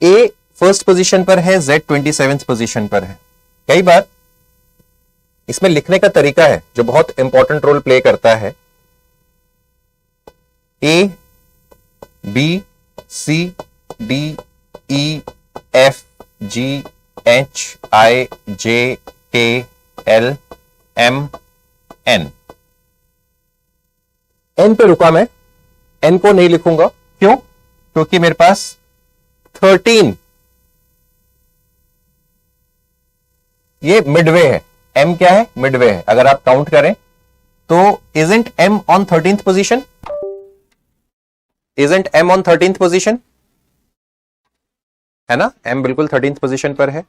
ए first position पर है, Z 27th position पर है। कई बार इसमें लिखने का तरीका है जो बहुत इंपॉर्टेंट रोल प्ले करता है। A B C D E F G H I J K L M N। N पे रुका मैं, N को नहीं लिखूंगा। क्यों? क्योंकि मेरे पास 13 ये मिडवे है। M क्या है? मिडवे है। अगर आप काउंट करें तो isn't M on 13th position? Isn't M on 13th position? है ना? M बिल्कुल 13th पोजीशन पर है।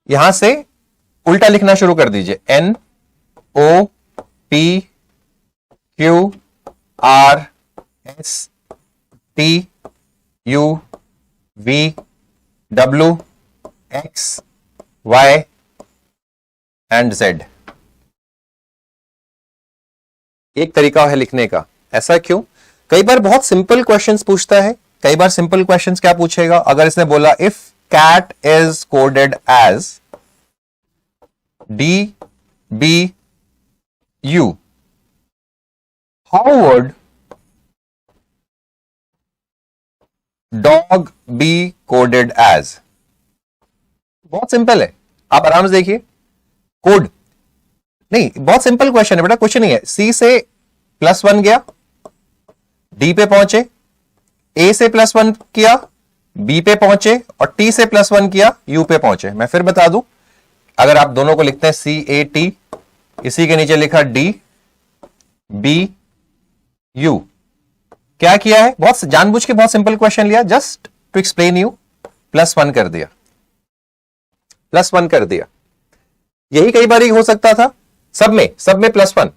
यहां से उल्टा लिखना शुरू कर दीजिए। N O P Q R S T U V W X Y and Z। एक तरीका है लिखने का। ऐसा क्यों? कई बार बहुत सिंपल क्वेश्चंस पूछता है। कई बार सिंपल क्वेश्चंस क्या पूछेगा? अगर इसने बोला if cat is coded as DBU, how would dog be coded as? बहुत सिंपल है, आप आराम से देखिए। कोड नहीं, बहुत सिंपल क्वेश्चन है बेटा, कुछ नहीं है। C से +1 गया, D पे पहुंचे, A से +1 किया, B पे पहुंचे, और T से +1 किया, U पे पहुंचे। मैं फिर बता दूं, अगर आप दोनों को लिखते हैं CAT, इसी के नीचे लिखा DBU। क्या किया है? बहुत जानबूझ के बहुत सिंपल क्वेश्चन लिया, जस्ट टू एक्सप्लेन यू। +1 कर दिया, +1 कर दिया। यही कई बार हो सकता था। सब में +1।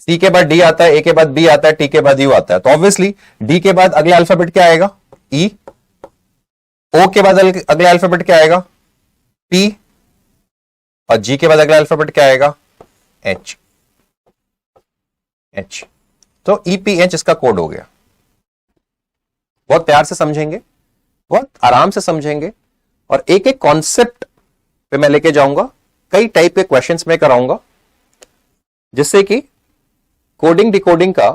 C के बाद D आता है, A के बाद B आता है, T के बाद U आता है। तो ऑब्वियसली D के बाद अगला अल्फाबेट क्या आएगा? E। O के बाद अगला अल्फाबेट क्या आएगा? P। और G के बाद अगला अल्फाबेट क्या आएगा? H। तो EPH इसका कोड हो गया। बहुत प्यार से समझेंगे, बहुत आराम से समझेंगे, और एक एक कॉन्सेप्ट पे मैं लेके जाऊंगा। कई टाइप के क्वेश्चंस में कराऊंगा, जिससे कि कोडिंग डिकोडिंग का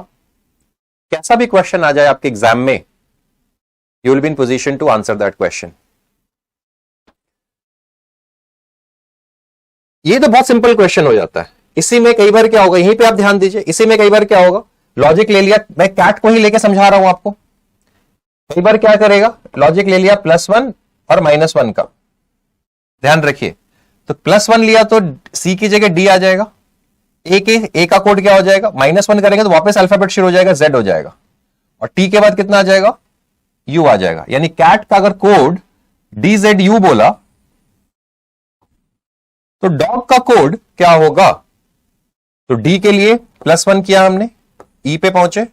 कैसा भी क्वेश्चन आ जाए आपके एग्जाम में, you will be in position to answer that question. ये तो बहुत सिंपल क्वेश्चन हो जाता है। इसी में कई बार क्या होगा, यहीं पे आप ध्यान दीजिए, इसी में कई बार क्या होगा, लॉजिक ले लिया। मैं कैट को ही लेके समझा रहा हूं आपको। कई बार क्या करेगा, लॉजिक ले लिया +1 और -1 का, ध्यान रखिए। तो +1 लिया तो C की जगह D आ जाएगा। A का कोड क्या हो जाएगा? -1 करेंगे तो वापस अल्फाबेट शुरू हो जाएगा, Z हो जाएगा। और T के बाद कितना आ जाएगा? U आ जाएगा। यानी कैट का अगर कोड DZU बोला तो डॉग का कोड क्या होगा? तो D के लिए +1 किया हमने, E पे पहुंचे।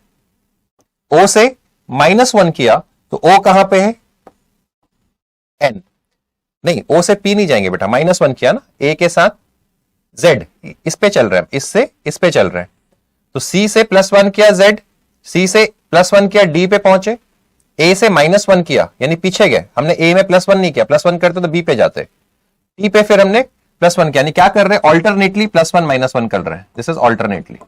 O से -1 किया तो O कहां पे है? N। नहीं, O से P नहीं जाएंगे बेटा, -1 किया ना, A के साथ Z, इस पे चल रहे हैं, इससे इस पे चल रहे हैं। तो C से +1 किया Z, C से +1 किया D पे पहुंचे, A से -1 किया यानी पीछे गए। हमने A में +1 नहीं किया, +1 करते तो B पे जाते। T पे फिर हमने +1 किया, यानी क्या कर रहे हैं? ऑल्टरनेटली +1 -1 कर रहे हैं। This is alternately.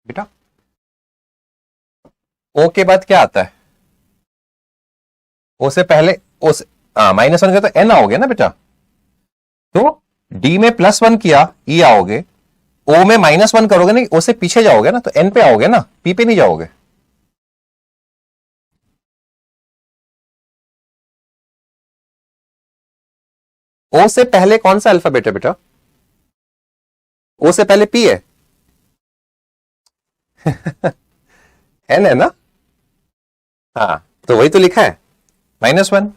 बेटा O के बाद क्या आता है? O से पहले O से -1 का तो N आओगे ना बेटा। तो D में +1 किया, E आओगे। O में -1 करोगे नहीं, O से पीछे जाओगे ना, तो N पे आओगे ना, P पे नहीं जाओगे। O से पहले कौन सा अल्फाबेट है बेटा? O से पहले P है। N है ना? हाँ, तो वही तो लिखा है -1।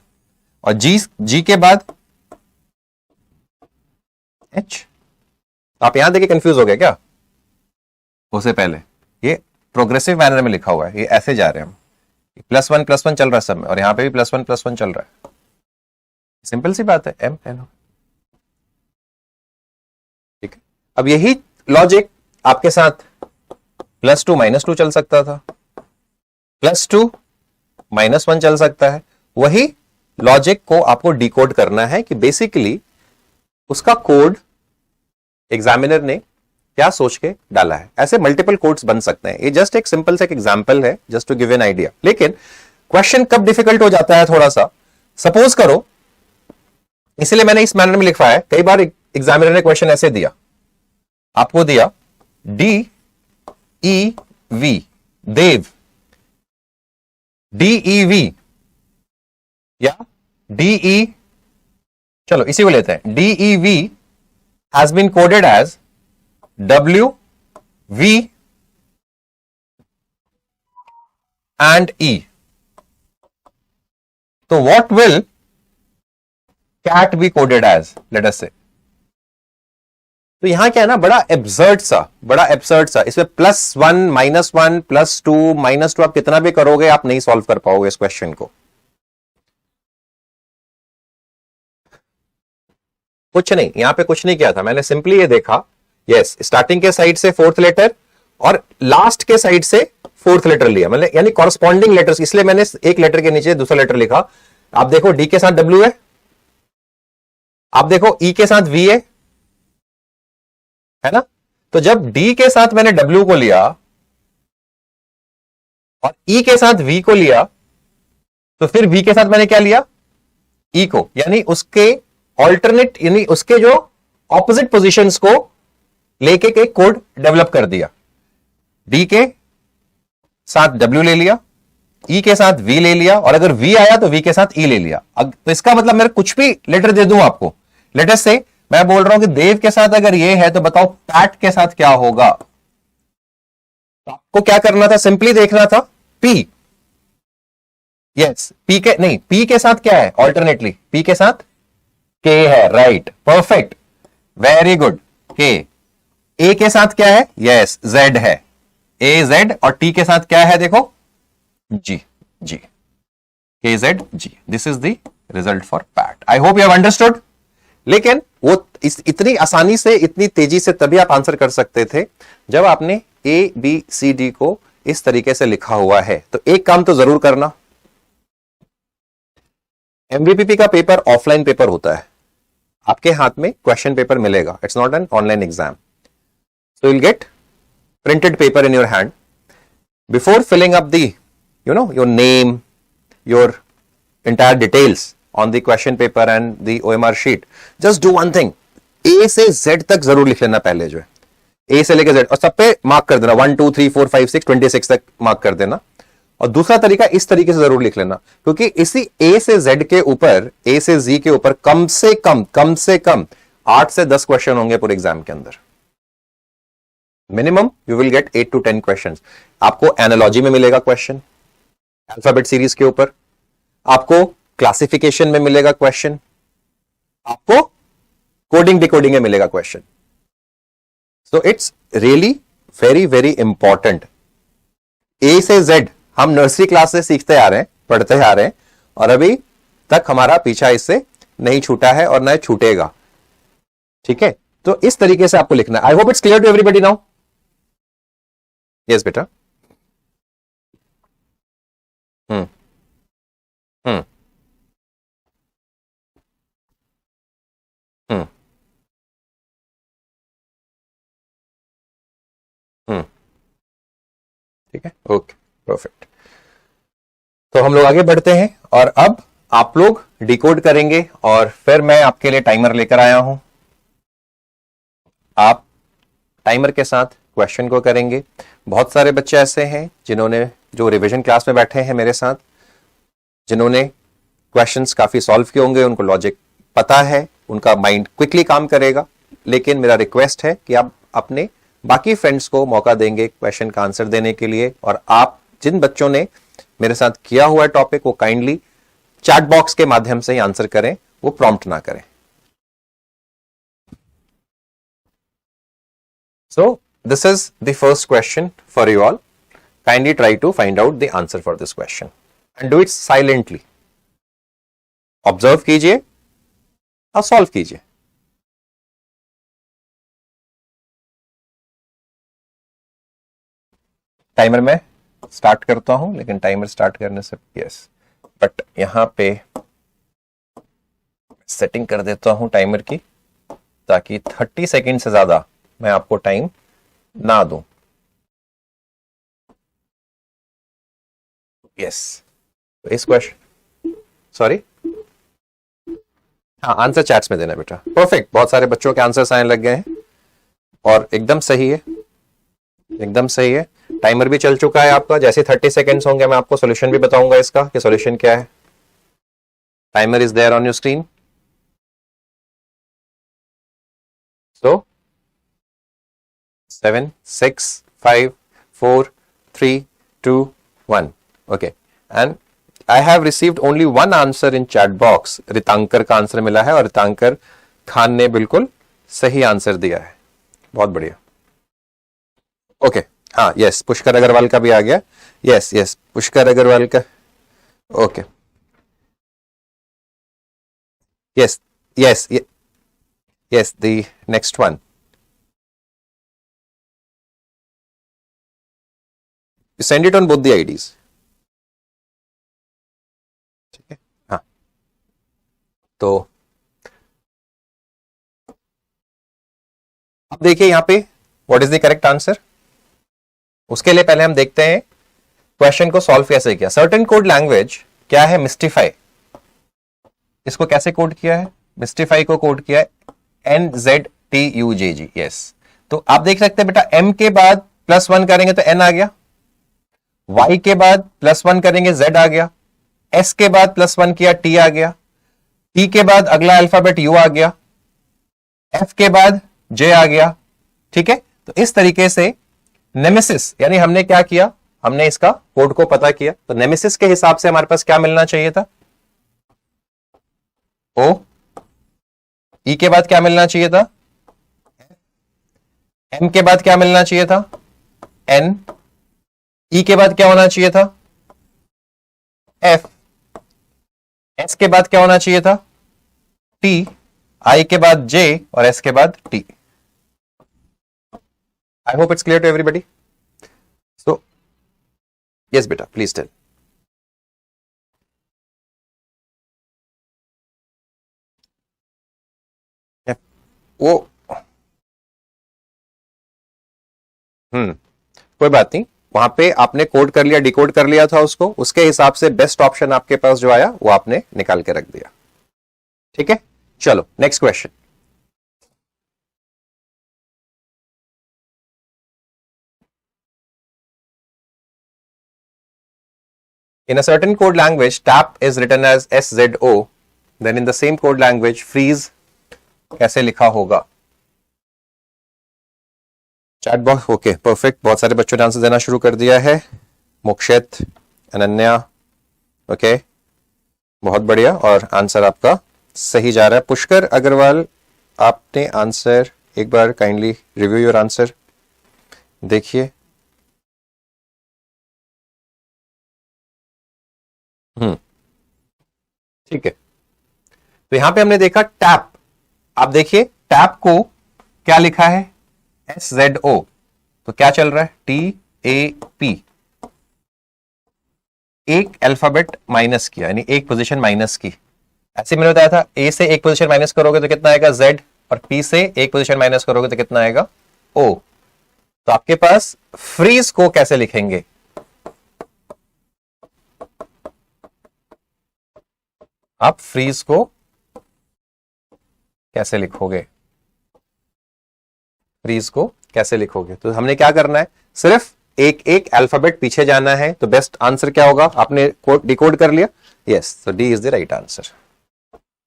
और G के बाद H। आप यहां देखिए कंफ्यूज हो गए क्या? O से पहले ये प्रोग्रेसिव मैनर में लिखा हुआ है, ये ऐसे जा रहे हैं हम। +1 चल रहा है सब में, और यहां पे भी +1 चल रहा है। सिंपल सी बात है, M N। ठीक है, अब यही लॉजिक आपके साथ +2 -2 चल सकता था, +2 -1 चल सकता है। वही लॉजिक को आपको डिकोड करना है कि बेसिकली उसका कोड एग्जामिनर ने क्या सोच के डाला है। ऐसे मल्टीपल कोड्स बन सकते हैं। ये जस्ट एक सिंपल से एक एग्जांपल है, just to give an idea. लेकिन क्वेश्चन कब डिफिकल्ट हो जाता है थोड़ा सा, सपोज करो, इसलिए मैंने इस मैनर में लिखवाया है। कई बार एग्जामिनर ने क्वेश्चन ऐसे दिया, आपको दिया DEV, देव, DEV या DE, चलो इसी को लेते हैं, DEV has been coded as WV and E. तो what will cat be coded as, let us say? तो यहां क्या है ना, बड़ा एब्सर्ड सा इसमें +1 -1 +2 -2 आप कितना भी करोगे आप नहीं सॉल्व कर पाओगे इस क्वेश्चन को। कुछ नहीं, यहां पे कुछ नहीं किया था मैंने, सिंपली ये देखा, यस स्टार्टिंग के साइड से 4th लेटर और लास्ट के साइड से 4th लेटर लिया, मतलब यानी कॉरस्पॉन्डिंग लेटर्स, इसलिए मैंने एक लेटर के नीचे दूसरा लेटर लिखा। आप देखो डी के साथ डब्ल्यू है, आप देखो ई के साथ वी है ना। तो जब डी के साथ मैंने डब्ल्यू को लिया और ई के साथ वी को लिया, तो फिर वी के साथ मैंने क्या लिया, ई को, यानी उसके ऑल्टरनेट, यानी उसके जो ऑपोजिट पोजीशंस को लेके एक कोड डेवलप कर दिया। डी के साथ डब्ल्यू ले लिया, ई के साथ वी ले लिया, और अगर वी आया तो वी के साथ ई ले लिया। तो इसका मतलब मैं कुछ भी लेटर दे दूं आपको, लेटर से मैं बोल रहा हूं कि देव के साथ अगर ये है तो बताओ पैट के साथ क्या होगा। आपको क्या करना था, सिंपली देखना था पी, यस पी के नहीं, पी के साथ क्या है ऑल्टरनेटली, पी के साथ के है, राइट, परफेक्ट, वेरी गुड, के। ए के साथ क्या है, यस जेड है, ए जेड, और टी के साथ क्या है देखो, G, G, K Z G. This is the result for pat. I hope you have understood. लेकिन वो इतनी आसानी से, इतनी तेजी से तभी आप आंसर कर सकते थे जब आपने ए बी सी डी को इस तरीके से लिखा हुआ है। तो एक काम तो जरूर करना, एमवीपीपी का पेपर ऑफलाइन पेपर होता है, आपके हाथ में क्वेश्चन पेपर मिलेगा, it's not an online exam. So you will get printed paper in your hand. Before filling up the your name, your entire details on the question paper and the OMR sheet, just do one thing, A से Z तक जरूर लिख लेना पहले, जो है A से लेकर Z, और सब पे मार्क कर देना, 1 2 3 4 5 6 26 तक मार्क कर देना। और दूसरा तरीका इस तरीके से जरूर लिख लेना, क्योंकि इसी A से Z के ऊपर, A से Z के ऊपर कम से कम 8 से 10 क्वेश्चन होंगे पूरे एग्जाम के अंदर। Minimum you will gate 8 to 10 question. आपको एनालॉजी में मिलेगा क्वेश्चन, अल्फाबेट सीरीज के ऊपर, आपको क्लासिफिकेशन में मिलेगा क्वेश्चन, आपको कोडिंग डिकोडिंग में मिलेगा question. So it's really very very important. A से जेड हम नर्सरी क्लास से सीखते आ रहे हैं, पढ़ते आ रहे हैं, और अभी तक हमारा पीछा इससे नहीं छूटा है और न छूटेगा। ठीक है, तो इस तरीके से आपको लिखना है। I hope it's clear to everybody now. Yes बेटा। हम्म हम्म हम्म हम्म ठीक है, ओके, परफेक्ट। तो हम लोग आगे बढ़ते हैं, और अब आप लोग डिकोड करेंगे, और फिर मैं आपके लिए टाइमर लेकर आया हूं। आप टाइमर के साथ क्वेश्चन को करेंगे। बहुत सारे बच्चे ऐसे हैं जिन्होंने, जो रिवीजन क्लास में बैठे हैं मेरे साथ, जिन्होंने क्वेश्चंस काफी सॉल्व किए होंगे, उनको लॉजिक पता है, उनका माइंड क्विकली काम करेगा। लेकिन मेरा रिक्वेस्ट है कि आप अपने बाकी फ्रेंड्स को मौका देंगे क्वेश्चन का आंसर देने के लिए, और आप जिन बच्चों ने मेरे साथ किया हुआ है टॉपिक, वो काइंडली चैट बॉक्स के माध्यम से ही आंसर करें, वो प्रॉम्प्ट ना करें। So this is the first question for you all. Kindly try to find out the answer for this question and do it silently. Observe कीजिए और सॉल्व कीजिए। टाइमर में स्टार्ट करता हूं, लेकिन टाइमर स्टार्ट करने से यस, बट यहां पे सेटिंग कर देता हूं टाइमर की, ताकि 30 सेकेंड से ज्यादा मैं आपको टाइम ना दूं। यस, इस क्वेश्चन, सॉरी, हाँ आंसर चैट्स में देना बेटा। परफेक्ट, बहुत सारे बच्चों के आंसर्स आने लग गए हैं और एकदम सही है, एकदम सही है। टाइमर भी चल चुका है आपका। जैसे 30 सेकेंड्स होंगे मैं आपको सॉल्यूशन भी बताऊंगा इसका कि सॉल्यूशन क्या है। Timer is there on your screen. So 7 6 5 4 3 2 1 okay, and I have received only one answer in chat box. Ritankar का आंसर मिला है और रितांकर खान ने बिल्कुल सही आंसर दिया है। बहुत बढ़िया। ओके, हाँ यस, पुष्कर अग्रवाल का भी आ गया। यस यस, पुष्कर अग्रवाल का। Okay, yes yes yes, the next one. Send it on both the IDs. ठीक है, हाँ तो अब देखिए यहां पे what is the correct answer. उसके लिए पहले हम देखते हैं क्वेश्चन को सॉल्व कैसे किया। सर्टेन कोड लैंग्वेज क्या है? मिस्टिफाई। इसको कैसे कोड किया है? मिस्टिफाई को कोड किया है NZTUJG। यस, तो आप देख सकते हैं बेटा, M के बाद +1 करेंगे तो N आ गया, Y के बाद +1 करेंगे Z आ गया, S के बाद +1 किया T आ गया, T के बाद अगला अल्फाबेट U आ गया, F के बाद J आ गया। ठीक है, तो इस तरीके से नेमेसिस, यानी हमने क्या किया, हमने इसका कोड को पता किया। तो नेमेसिस के हिसाब से हमारे पास क्या मिलना चाहिए था? O, E के बाद क्या मिलना चाहिए था? M के बाद क्या मिलना चाहिए था? N, E के बाद क्या होना चाहिए था? F, S के बाद क्या होना चाहिए था? T, I के बाद J और S के बाद T। I hope it's clear to everybody. So, yes beta, please tell. वो कोई बात नहीं, वहां पे आपने कोड कर लिया, डिकोड कर लिया था उसको, उसके हिसाब से बेस्ट ऑप्शन आपके पास जो आया वो आपने निकाल के रख दिया। ठीक है, चलो next question. In a certain code language, tap is written as SZO. Then in the same code language, freeze कैसे लिखा होगा? चैट बॉक्स, ओके परफेक्ट, बहुत सारे बच्चों ने आंसर देना शुरू कर दिया है। मोक्षित, अनन्या, ओके बहुत बढ़िया, और आंसर आपका सही जा रहा है। पुष्कर अग्रवाल, आपने आंसर एक बार काइंडली रिव्यू योर आंसर देखिए। ठीक है, तो यहां पे हमने देखा टैप। आप देखिए टैप को क्या लिखा है? SZO। तो क्या चल रहा है? TAP। एक अल्फाबेट माइनस किया, यानी एक पोजीशन माइनस की। ऐसे मैंने बताया था, A से एक पोजीशन माइनस करोगे तो कितना आएगा? Z, और P से एक पोजीशन माइनस करोगे तो कितना आएगा? O। तो आपके पास फ्रीज को कैसे लिखेंगे? आप फ्रीज को कैसे लिखोगे? फ्रीज को कैसे लिखोगे? तो हमने क्या करना है, सिर्फ एक एक अल्फाबेट पीछे जाना है। तो बेस्ट आंसर क्या होगा? आपने कोड डिकोड कर लिया, यस, तो D is the right answer.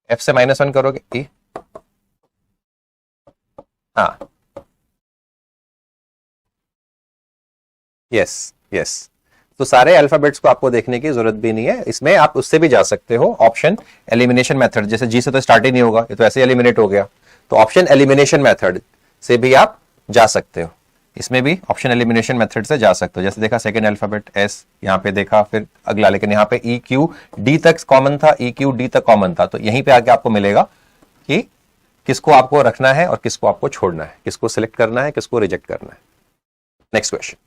F से -1 करोगे E, हाँ यस यस। तो सारे अल्फाबेट्स को आपको देखने की जरूरत भी नहीं है, इसमें आप उससे भी जा सकते हो। ऑप्शन एलिमिनेशन मेथड, जैसे जी से तो स्टार्ट ही नहीं होगा, ये तो ऐसे एलिमिनेट हो गया, तो ऑप्शन एलिमिनेशन मेथड से भी आप जा सकते हो। इसमें भी ऑप्शन एलिमिनेशन मेथड से जा सकते हो। जैसे देखा सेकंड अल्फाबेट S, यहाँ पे देखा फिर अगला, लेकिन यहाँ पे EQD तक कॉमन था, EQD तक कॉमन था, तो यहीं पे आके आपको मिलेगा कि किसको आपको रखना है और किसको आपको छोड़ना है, किसको सिलेक्ट करना है, किसको रिजेक्ट करना है। Next question.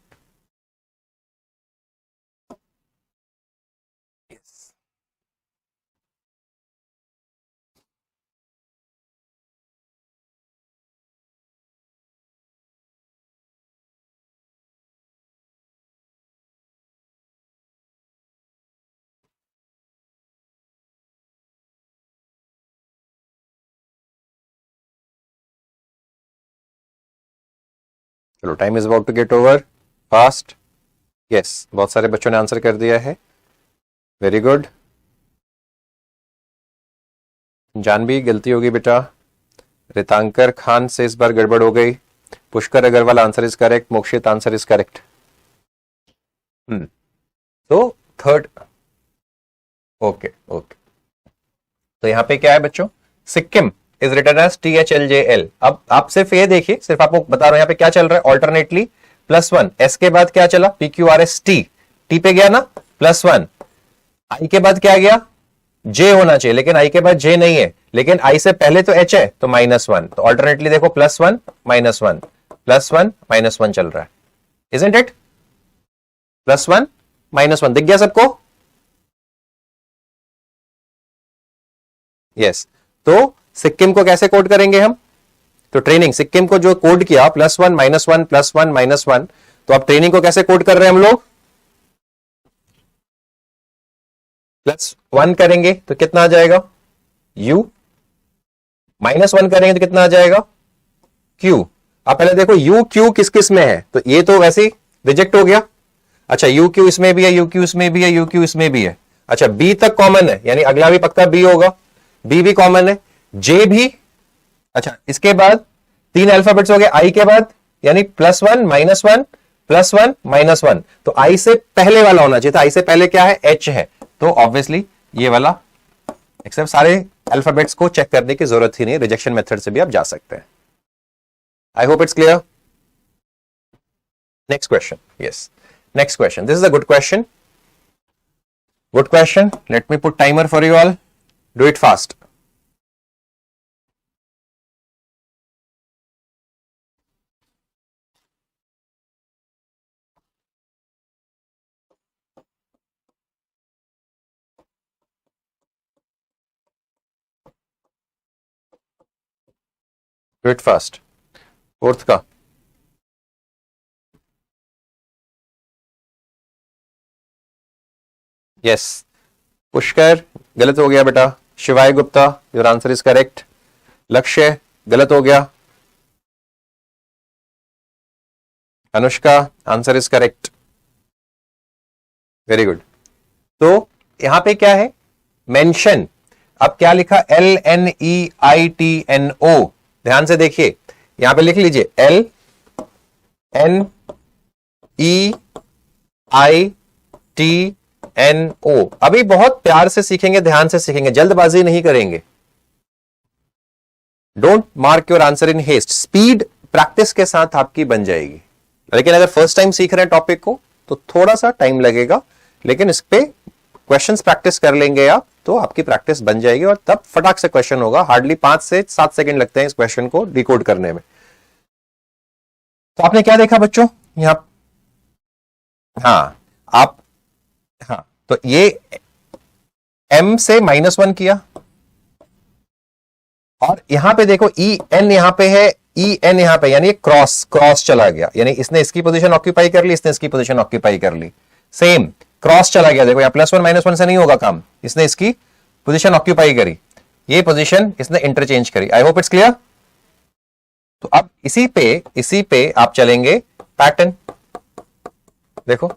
चलो, time is about to get over fast. Yes, बहुत सारे बच्चों ने आंसर कर दिया है. Very good. जानवी, गलती होगी बेटा. रितांकर खान से इस बार गड़बड़ हो गई. Pushkar Agarwal, answer is correct. Mokshit, answer is correct. तो थर्ड. Okay okay. तो यहां पे क्या है बच्चों? Sikkim is written as THLJL. अब आप सिर्फ ये देखिए, सिर्फ आपको बता रहा हूं यहां पे क्या चल रहा है. ऑल्टरनेटली +1. एस के बाद क्या चला? PQRS T पे गया ना, +1. आई के बाद क्या गया? J होना चाहिए, लेकिन आई के बाद J नहीं है. लेकिन आई से पहले तो H है, तो -1. तो ऑल्टरनेटली देखो, +1 -1 +1 -1 चल रहा है. Isn't it? +1 -1 दिख गया सबको? यस. तो सिक्किम को कैसे कोड करेंगे हम? तो ट्रेनिंग, सिक्किम को जो कोड किया +1 -1 +1 -1, तो अब ट्रेनिंग को कैसे कोड कर रहे हैं हम लोग? +1 करेंगे तो कितना आ जाएगा? U. -1 करेंगे तो कितना आ जाएगा? Q. अब पहले देखो U Q किस किस में है, तो ये तो वैसे ही रिजेक्ट हो गया. अच्छा, U Q इसमें भी है, U Q इसमें भी है, U Q इसमें भी है. अच्छा, B तक कॉमन है, यानी अगला भी पक्का B होगा. B भी कॉमन है, J भी. अच्छा, इसके बाद 3 अल्फाबेट्स हो गए I के बाद, यानी +1 -1 +1 -1. तो I से पहले वाला होना चाहिए था. I से पहले क्या है? H है. तो ऑब्वियसली ये वाला, एक्सेप्ट सारे अल्फाबेट्स को चेक करने की जरूरत ही नहीं, रिजेक्शन मेथड से भी आप जा सकते हैं. आई hope it's clear. Next question. Yes, next question. This is a good question. Good question. Let me put timer for you all. Do it fast. Do it fast. Fourth का. Yes. Pushkar, गलत हो गया बेटा. शिवाय Gupta, your answer is correct. लक्ष्य, गलत हो गया. Anushka, answer is correct. Very good. तो यहां पे क्या है? मेंशन. अब क्या लिखा? LNEITNO. ध्यान से देखिए, यहां पे लिख लीजिए LNEITNO. अभी बहुत प्यार से सीखेंगे, ध्यान से सीखेंगे, जल्दबाजी नहीं करेंगे. Don't mark your answer in haste. Speed practice के साथ आपकी बन जाएगी. लेकिन अगर फर्स्ट टाइम सीख रहे हैं टॉपिक को, तो थोड़ा सा टाइम लगेगा, लेकिन इस पे क्वेश्चंस प्रैक्टिस कर लेंगे आप, तो आपकी प्रैक्टिस बन जाएगी और तब फटाक से क्वेश्चन होगा. हार्डली 5 से 7 सेकंड लगते हैं इस क्वेश्चन को डिकोड करने में. तो आपने क्या देखा बच्चों यहां? हाँ, आप, हाँ, तो ये M से -1 किया, और यहां पे देखो EN यहां पे है, EN यहां पे, यानी क्रॉस क्रॉस चला गया, यानी इसने इसकी पोजीशन ऑक्यूपाई कर ली, इसने इसकी पोजीशन ऑक्यूपाई कर ली. सेम क्रॉस चला गया. देखो यहाँ +1 -1 से नहीं होगा काम, इसने इसकी पोजीशन ऑक्यूपाई करी, ये पोजीशन इसने इंटरचेंज करी. आई होप इट्स क्लियर. तो अब इसी पे आप चलेंगे पैटर्न. देखो,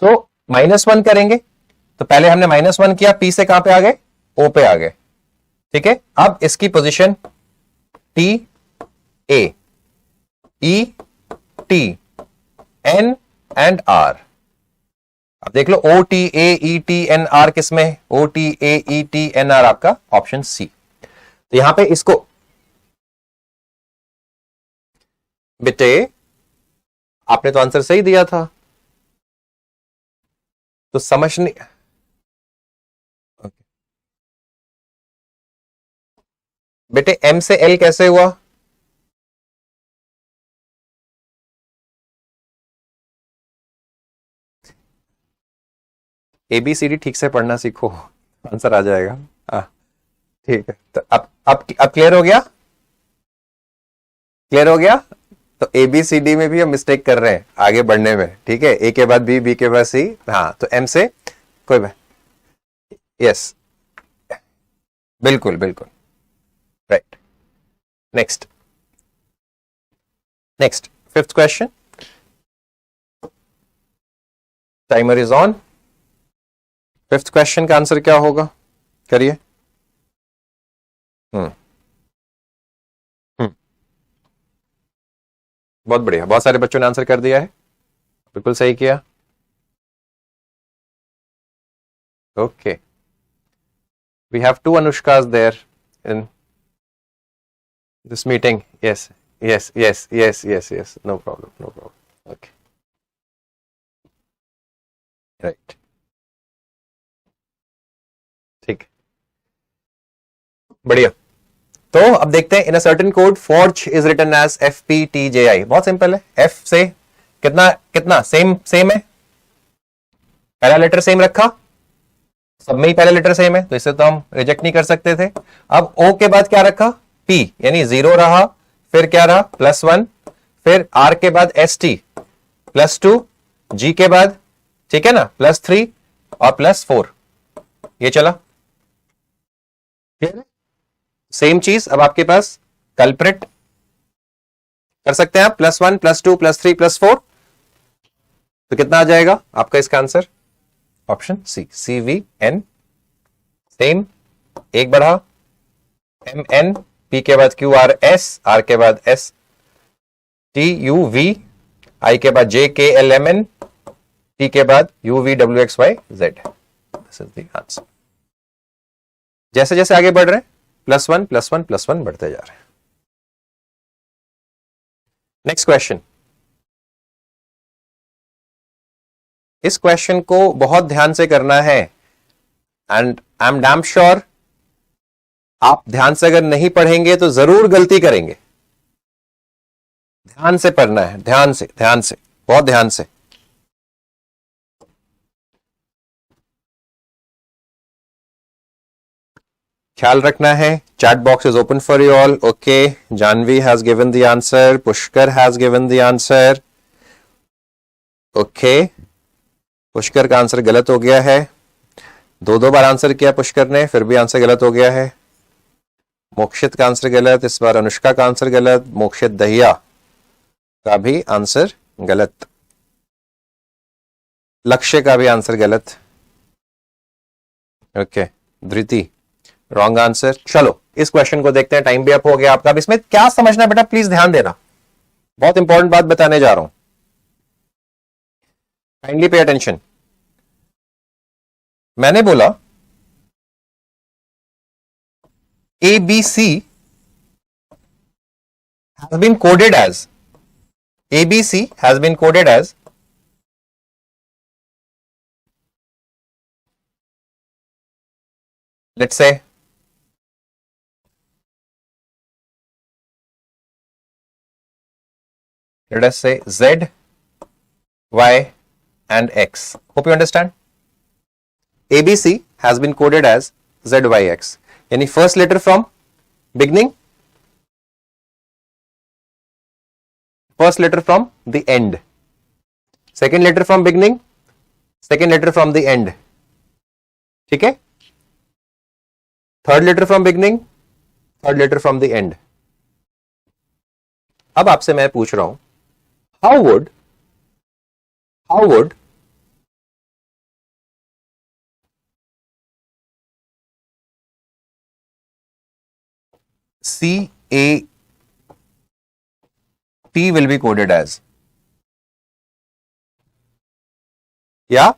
तो -1 करेंगे, तो पहले हमने -1 किया, P से कहां पे आ गए? O पे आ गए. ठीक है. अब इसकी position T A E T N and R. अब देख लो, OTAETNR किसमें? OTAETNR आपका ऑप्शन C. तो यहां पे इसको बेटे, आपने तो आंसर सही दिया था, तो समझ नहीं. बेटे M से L कैसे हुआ? ABCD ठीक से पढ़ना सीखो, आंसर आ जाएगा. ठीक है. तो अब क्लियर हो गया? क्लियर हो गया. तो ABCD में भी हम मिस्टेक कर रहे हैं आगे बढ़ने में. ठीक है, A के बाद B, B के बाद C. हाँ, तो M से कोई बात. यस, बिल्कुल बिल्कुल right. Next. Next, fifth question, timer is on. Fifth question का आंसर क्या होगा, करिए। बहुत बढ़िया, बहुत सारे बच्चों ने आंसर कर दिया है, बिल्कुल सही किया। Okay, we have 2 Anushkas there in this meeting. Yes yes yes yes yes yes, no problem no problem. Okay, right, ठीक, बढ़िया। तो अब देखते हैं, in a certain code forge is written as FPTJI। बहुत सिंपल है, F से कितना कितना सेम है, पहला लेटर सेम रखा, सब में ही पहला लेटर सेम है, तो इसे तो हम रिजेक्ट नहीं कर सकते थे। अब O के बाद क्या रखा, P, यानी 0 रहा, फिर क्या रहा +1, फिर R के बाद ST +2, G के बाद, ठीक है ना, +3 और +4, ये चला। सेम चीज अब आपके पास कल्प्रिट कर सकते हैं आप, +1 +2 +3 +4, तो कितना आ जाएगा आपका इसका answer, option C, CVN। Same, एक बढ़ा, MN, P के बाद QRS, R के बाद STUV, I के बाद JKLMN, T के बाद UVWXYZ। This is the answer. जैसे जैसे आगे बढ़ रहे हैं, +1 +1 +1 बढ़ते जा रहे हैं। नेक्स्ट क्वेश्चन, इस क्वेश्चन को बहुत ध्यान से करना है, and I am damn sure आप ध्यान से अगर नहीं पढ़ेंगे तो जरूर गलती करेंगे। ध्यान से पढ़ना है, ध्यान से बहुत ध्यान से। ख्याल रखना है। Chat box is open for you all. Okay, Janvi has given the answer, Pushkar has given the answer. Okay, Pushkar का आंसर गलत हो गया है, 2 बार आंसर किया पुष्कर ने, फिर भी आंसर गलत हो गया है। मोक्षित का आंसर गलत, इस बार अनुष्का का आंसर गलत, मोक्षित दहिया का भी आंसर गलत, लक्ष्य का भी आंसर गलत। ओके, धृति रॉन्ग आंसर। चलो इस क्वेश्चन को देखते हैं, टाइम भी अप हो गया आपका। अब इसमें क्या समझना है बेटा, प्लीज ध्यान देना, बहुत इंपॉर्टेंट बात बताने जा रहा हूं, काइंडली पे अटेंशन। मैंने बोला ABC has been coded as, ABC has been coded as let's say let us say Z, Y and X. Hope you understand. ABC has been coded as Z, Y, X. Any first letter from beginning, first letter from the end, second letter from beginning, second letter from the end. ठीक है, third letter from beginning, third letter from the end. अब आपसे मैं पूछ रहा हूं, how would CAT will be coded as? या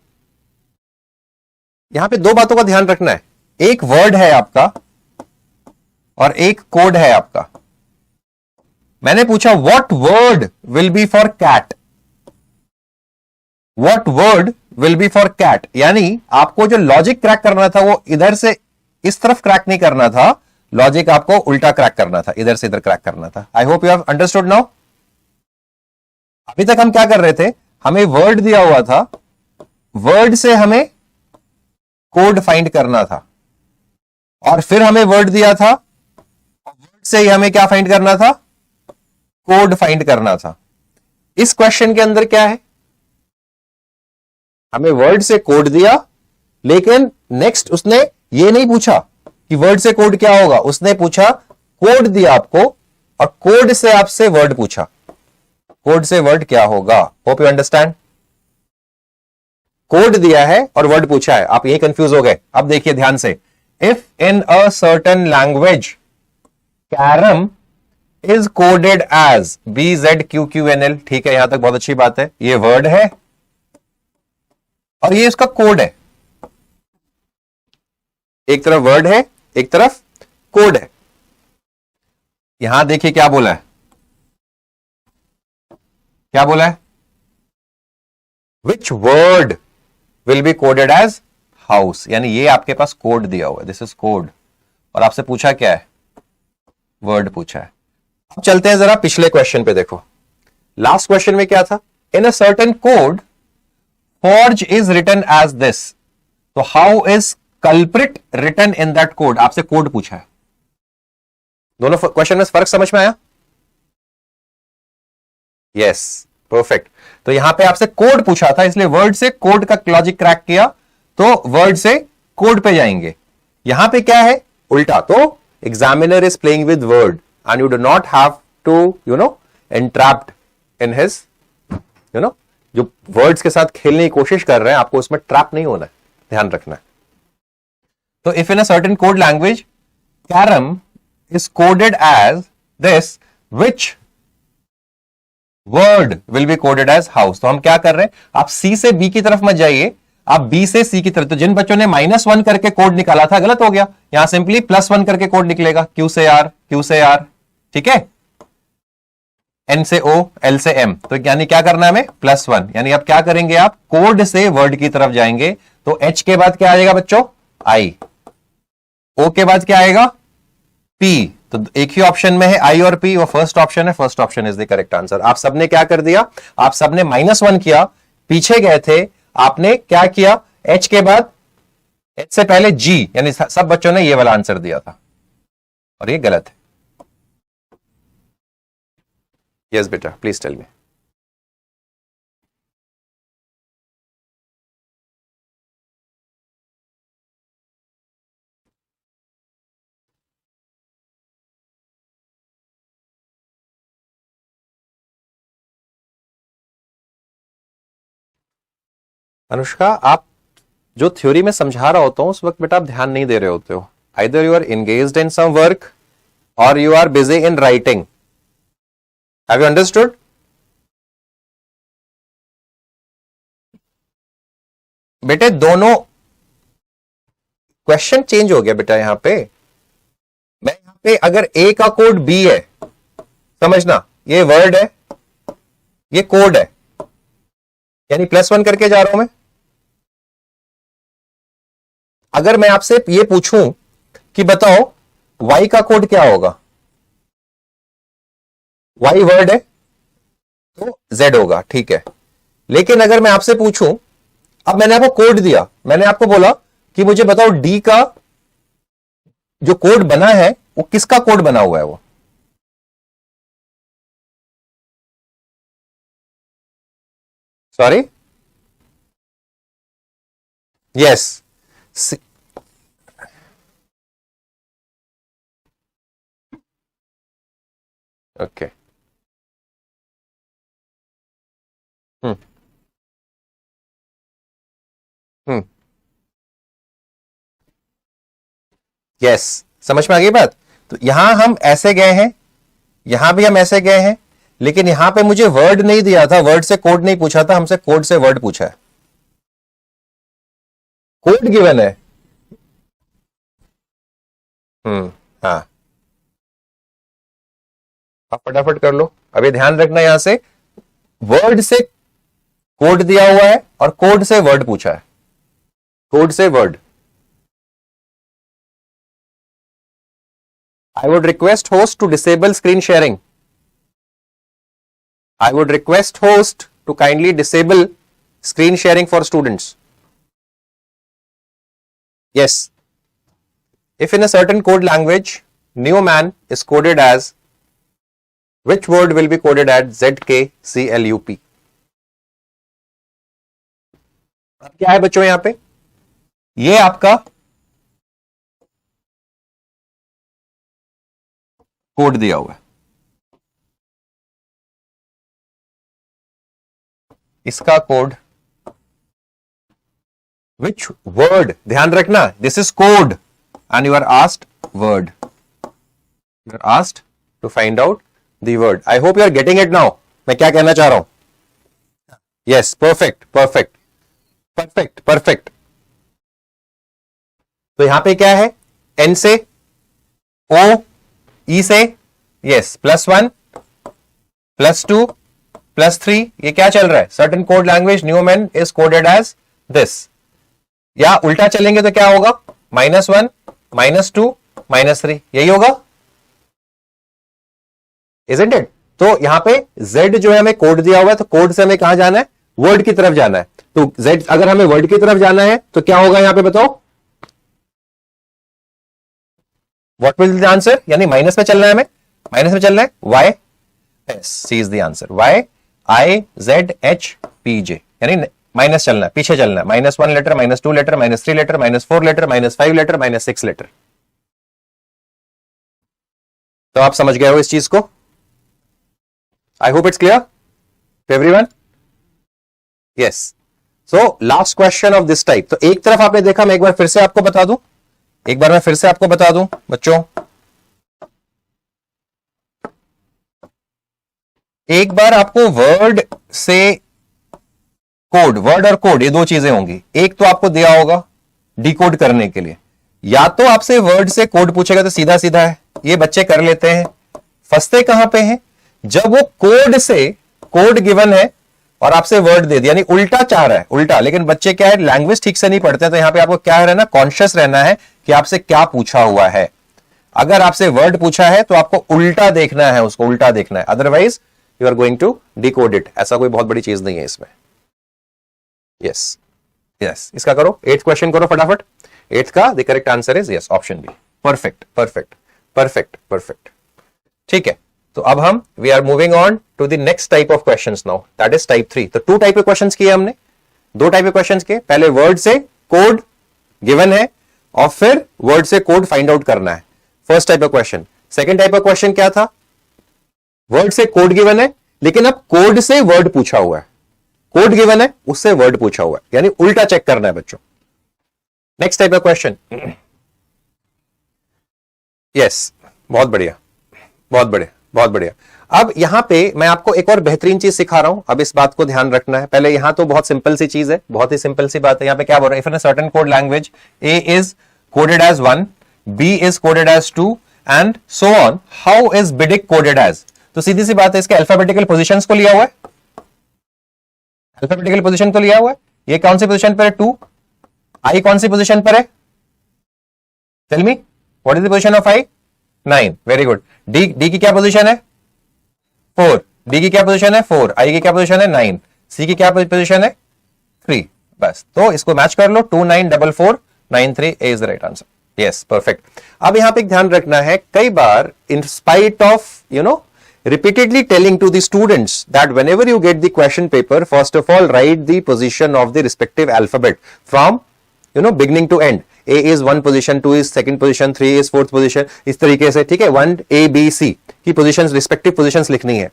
यहां पे 2 बातों का ध्यान रखना है, एक वर्ड है आपका और एक कोड है आपका। मैंने पूछा what word will be for cat, what word will be for cat, यानी आपको जो लॉजिक क्रैक करना था वो इधर से इस तरफ क्रैक नहीं करना था, लॉजिक आपको उल्टा क्रैक करना था, इधर से इधर क्रैक करना था। आई hope you have understood now. अभी तक हम क्या कर रहे थे, हमें वर्ड दिया हुआ था, वर्ड से हमें कोड फाइंड करना था, और फिर हमें वर्ड दिया था, वर्ड से ही हमें क्या फाइंड करना था, कोड फाइंड करना था। इस क्वेश्चन के अंदर क्या है, हमें वर्ड से कोड दिया, लेकिन नेक्स्ट उसने ये नहीं पूछा कि वर्ड से कोड क्या होगा, उसने पूछा कोड दिया आपको और कोड से आपसे वर्ड पूछा। कोड से वर्ड क्या होगा? Hope you understand. कोड दिया है और वर्ड पूछा है, आप ये कंफ्यूज हो गए। अब देखिए ध्यान से, if in a certain language carrom is coded as BZQQNL, ठीक है, यहां तक बहुत अच्छी बात है। ये वर्ड है और ये इसका कोड है। एक तरफ वर्ड है, एक तरफ कोड है। यहां देखिए क्या बोला है, क्या बोला है? Which word will be coded as house, यानी ये आपके पास कोड दिया हुआ है, दिस इज कोड, और आपसे पूछा क्या है? वर्ड पूछा है। अब चलते हैं जरा पिछले क्वेश्चन पे, देखो लास्ट क्वेश्चन में क्या था? In a certain code forge is written as this, तो how is culprit written in that code? आपसे कोड पूछा है। दोनों क्वेश्चन में फर्क समझ में आया? Yes, perfect. तो यहां पे आपसे कोड पूछा था, इसलिए वर्ड से कोड का लॉजिक क्रैक किया, तो वर्ड से कोड पे जाएंगे। यहां पे क्या है? उल्टा। तो examiner is playing with word and you do not have to entrapped in his जो वर्ड्स के साथ खेलने की कोशिश कर रहे हैं, आपको उसमें ट्रैप नहीं होना है, ध्यान रखना है। तो if in a certain code language carrom is coded as this, which word will be coded as house? तो हम क्या कर रहे हैं, आप C से B की तरफ मत जाइए, आप B से C की तरफ। तो जिन बच्चों ने -1 करके कोड निकाला था, गलत हो गया, यहां सिंपली +1 करके कोड निकलेगा, Q से R, Q से R, ठीक है, N से O, L से M। तो यानी क्या करना है हमें? +1। यानी अब क्या करेंगे, आप कोड से वर्ड की तरफ जाएंगे। तो H के बाद क्या आएगा बच्चों? I। O के बाद क्या आएगा? P। तो एक ही ऑप्शन में है I और P, वो फर्स्ट ऑप्शन है, first option is the correct answer. आप सबने क्या कर दिया? आप सबने -1 किया, पीछे गए थे, आपने क्या किया? H के बाद, H से पहले G, यानी सब बच्चों ने ये वाला आंसर दिया था, और ये गलत है। यस बेटा, प्लीज टेल मी। अनुष्का, आप जो थ्योरी में समझा रहा होता हूं उस वक्त बेटा आप ध्यान नहीं दे रहे होते हो। Either you are engaged in some work or you are busy in writing. Have you understood? बेटे दोनों, क्वेश्चन चेंज हो गया बेटा। यहां पे मैं, यहां पे अगर A का कोड B है, समझना, ये वर्ड है, ये कोड है, यानी +1 करके जा रहा हूं मैं। अगर मैं आपसे ये पूछूं कि बताओ Y का कोड क्या होगा? Y वर्ड है तो Z होगा, ठीक है। लेकिन अगर मैं आपसे पूछूं, अब मैंने आपको कोड दिया, मैंने आपको बोला कि मुझे बताओ D का जो कोड बना है वो किसका कोड बना हुआ है? वो सॉरी, यस, ओके, हम्म, हम्म, यस, समझ में आ गई बात? तो यहां हम ऐसे गए हैं, यहां भी हम ऐसे गए हैं, लेकिन यहां पे मुझे वर्ड नहीं दिया था, वर्ड से कोड नहीं पूछा था, हमसे कोड से वर्ड पूछा है। कोड गिवन है। हाँ, आप फटाफट कर लो। अभी ध्यान रखना, यहां से वर्ड से कोड दिया हुआ है और कोड से वर्ड पूछा है, कोड से word. I would request host to disable screen sharing. I would request host to kindly disable screen sharing for students. Yes. If in a certain code language, Newman is coded as, which word will be coded as ZKCLUP? अब क्या है बच्चों यहां पे? ये आपका code दिया हुआ है, इसका कोड, विच वर्ड, ध्यान रखना this is code and you are asked word, you are asked to find out the word. I hope you are getting it now. मैं क्या कहना चाह रहा हूं? Yes, perfect perfect perfect perfect. तो यहां पे क्या है? एन से, ओ, ई से, यस, +1 +2 +3. ये क्या चल रहा है? Certain code language Newman is coded as this. या उल्टा चलेंगे तो क्या होगा? -1 -2 -3. यही होगा, इजंट इट? तो यहां पे Z जो है हमें कोड दिया हुआ है, तो कोड से हमें कहां जाना है? वर्ड की तरफ जाना है. तो Z अगर हमें वर्ड की तरफ जाना है तो क्या होगा यहां पे बताओ? What will the answer? यानी माइनस में चलना है, हमें माइनस में चलना है. Y, yes, C is the answer. Y I Z H P J, यानी माइनस चलना है, पीछे चलना है. -1 letter, -2 letter, -3 letter, -4 letter, -5 letter, -6 letter. तो आप समझ गए हो इस चीज को? I hope it's clear to everyone. Yes. So last question of this type. तो एक तरफ आपने देखा, मैं एक बार फिर से आपको बता दूं, बच्चों, एक बार आपको वर्ड से कोड, वर्ड और कोड ये दो चीजें होंगी. एक तो आपको दिया होगा डिकोड करने के लिए, या तो आपसे वर्ड से कोड पूछेगा तो सीधा सीधा है, ये बच्चे कर लेते हैं. फंसते कहां पे हैं? जब वो कोड से, कोड गिवन है और आपसे वर्ड दे दिया, यानी उल्टा चाह रहा है, उल्टा. लेकिन बच्चे क्या है, लैंग्वेज ठीक से नहीं पढ़ते, तो यहां पे आपको क्या रहना, कॉन्शियस रहना है कि आपसे क्या पूछा हुआ है. अगर आपसे वर्ड पूछा है तो आपको उल्टा देखना है, उसको उल्टा देखना है, otherwise you are going to decode it. ऐसा कोई बहुत बड़ी चीज नहीं है इसमें. यस यस, इसका करो, 8th क्वेश्चन करो फटाफट. 8th का the correct answer is yes, option B. Perfect perfect perfect perfect. ठीक है, तो अब हम we are moving on to the next type of questions now, that is type 3. तो 2 टाइप के क्वेश्चंस किए हमने, 2 टाइप के क्वेश्चंस किए. पहले वर्ड से कोड गिवन है और फिर वर्ड से कोड फाइंड आउट करना है, first type of question. Second type of question क्या था? वर्ड से कोड गिवन है, लेकिन अब कोड से वर्ड पूछा हुआ है. कोड गिवन है, उससे वर्ड पूछा हुआ है, यानी उल्टा चेक करना है बच्चों. Next type of question. Yes, बहुत बढ़िया बहुत बढ़िया बहुत बढ़िया. अब यहां पे मैं आपको एक और बेहतरीन चीज सिखा रहा हूं. अब इस बात को ध्यान रखना है. पहले यहां तो बहुत सिंपल सी चीज है, बहुत ही सिंपल सी बात है. यहां पे क्या बोल रहा है? If in a certain code language A is coded as 1, B is coded as 2 and so on, how is BDIC coded as? तो सीधी सी बात है, इसके अल्फाबेटिकल पोजीशंस को लिया हुआ है, अल्फाबेटिकल पोजीशन को लिया हुआ है. ये कौन सी पोजीशन पर है? 2. I कौन सी पोजीशन पर है? Tell me, what is the position of I? 9. Very good. D की क्या पोजीशन है? 4. डी की क्या पोजीशन है? 4. आई की क्या पोजीशन है? 9. सी की क्या पोजीशन है? 3. बस, तो इसको मैच कर लो. 2 9 4 4 9 3 A is the right answer. Yes, perfect. अब यहां पे ध्यान रखना है, कई बार in spite of repeatedly telling to the students that whenever you get the question paper, first of all write the position of the respective alphabet from beginning to end. A is 1 position, 2 is 2nd position, 3 is 4th position, इस तरीके से. ठीक है, 1 A B C की positions, respective positions लिखनी है.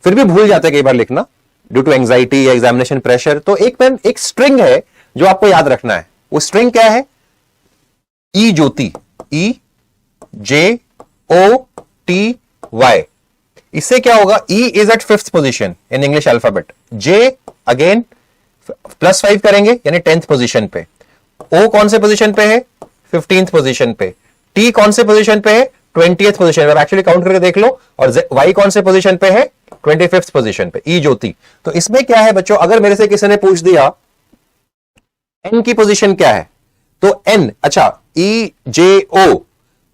फिर भी भूल जाते हैं कई बार लिखना ड्यू टू एंजाइटी या एग्जामिनेशन प्रेशर. तो एक स्ट्रिंग है जो आपको याद रखना है. वो स्ट्रिंग क्या है? E ज्योति, EJOTY. इससे क्या होगा? E is at 5th position in English alphabet. J again +5 करेंगे यानी 10th पोजीशन पे. O कौन से पोजीशन पे है? 15th पोजीशन पे. T कौन से पोजीशन पे है? 20th पोजीशन पे. एक्चुअली काउंट करके देख लो. और Y कौन से पोजीशन पे है? 25th पोजीशन पे. E ज्योति. तो इसमें क्या है बच्चों, अगर मेरे से किसी ने पूछ दिया N की पोजीशन क्या है, तो N, अच्छा EJO,